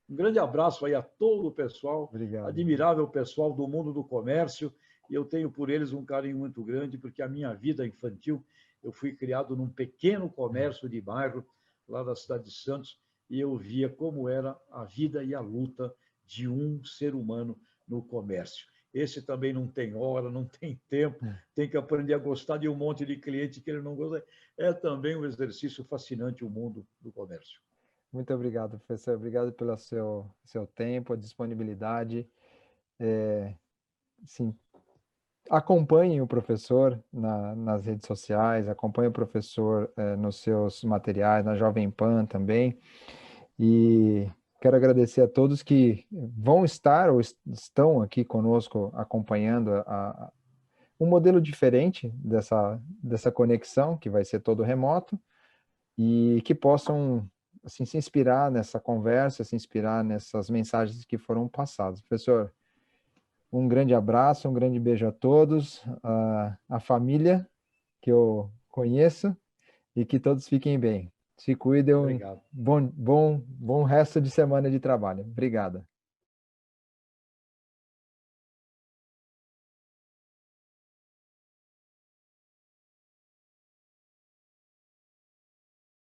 Um grande abraço aí a todo o pessoal, Obrigado. admirável pessoal do mundo do comércio, e eu tenho por eles um carinho muito grande, porque a minha vida infantil, eu fui criado num pequeno comércio de bairro, lá da cidade de Santos, e eu via como era a vida e a luta de um ser humano no comércio. Esse também não tem hora, não tem tempo, tem que aprender a gostar de um monte de cliente que ele não gosta. É também um exercício fascinante o mundo do comércio. Muito obrigado, professor. Obrigado pelo seu tempo, a disponibilidade. Sim, acompanhem o professor nas redes sociais, acompanhem o professor nos seus materiais, na Jovem Pan também. E quero agradecer a todos que vão estar ou estão aqui conosco acompanhando um modelo diferente dessa conexão, que vai ser todo remoto, e que possam assim, se inspirar nessa conversa, se inspirar nessas mensagens que foram passadas. Professor, um grande abraço, um grande beijo a todos, a família que eu conheço, e que todos fiquem bem. Se cuidem. Obrigado. Bom resto de semana de trabalho. Obrigado.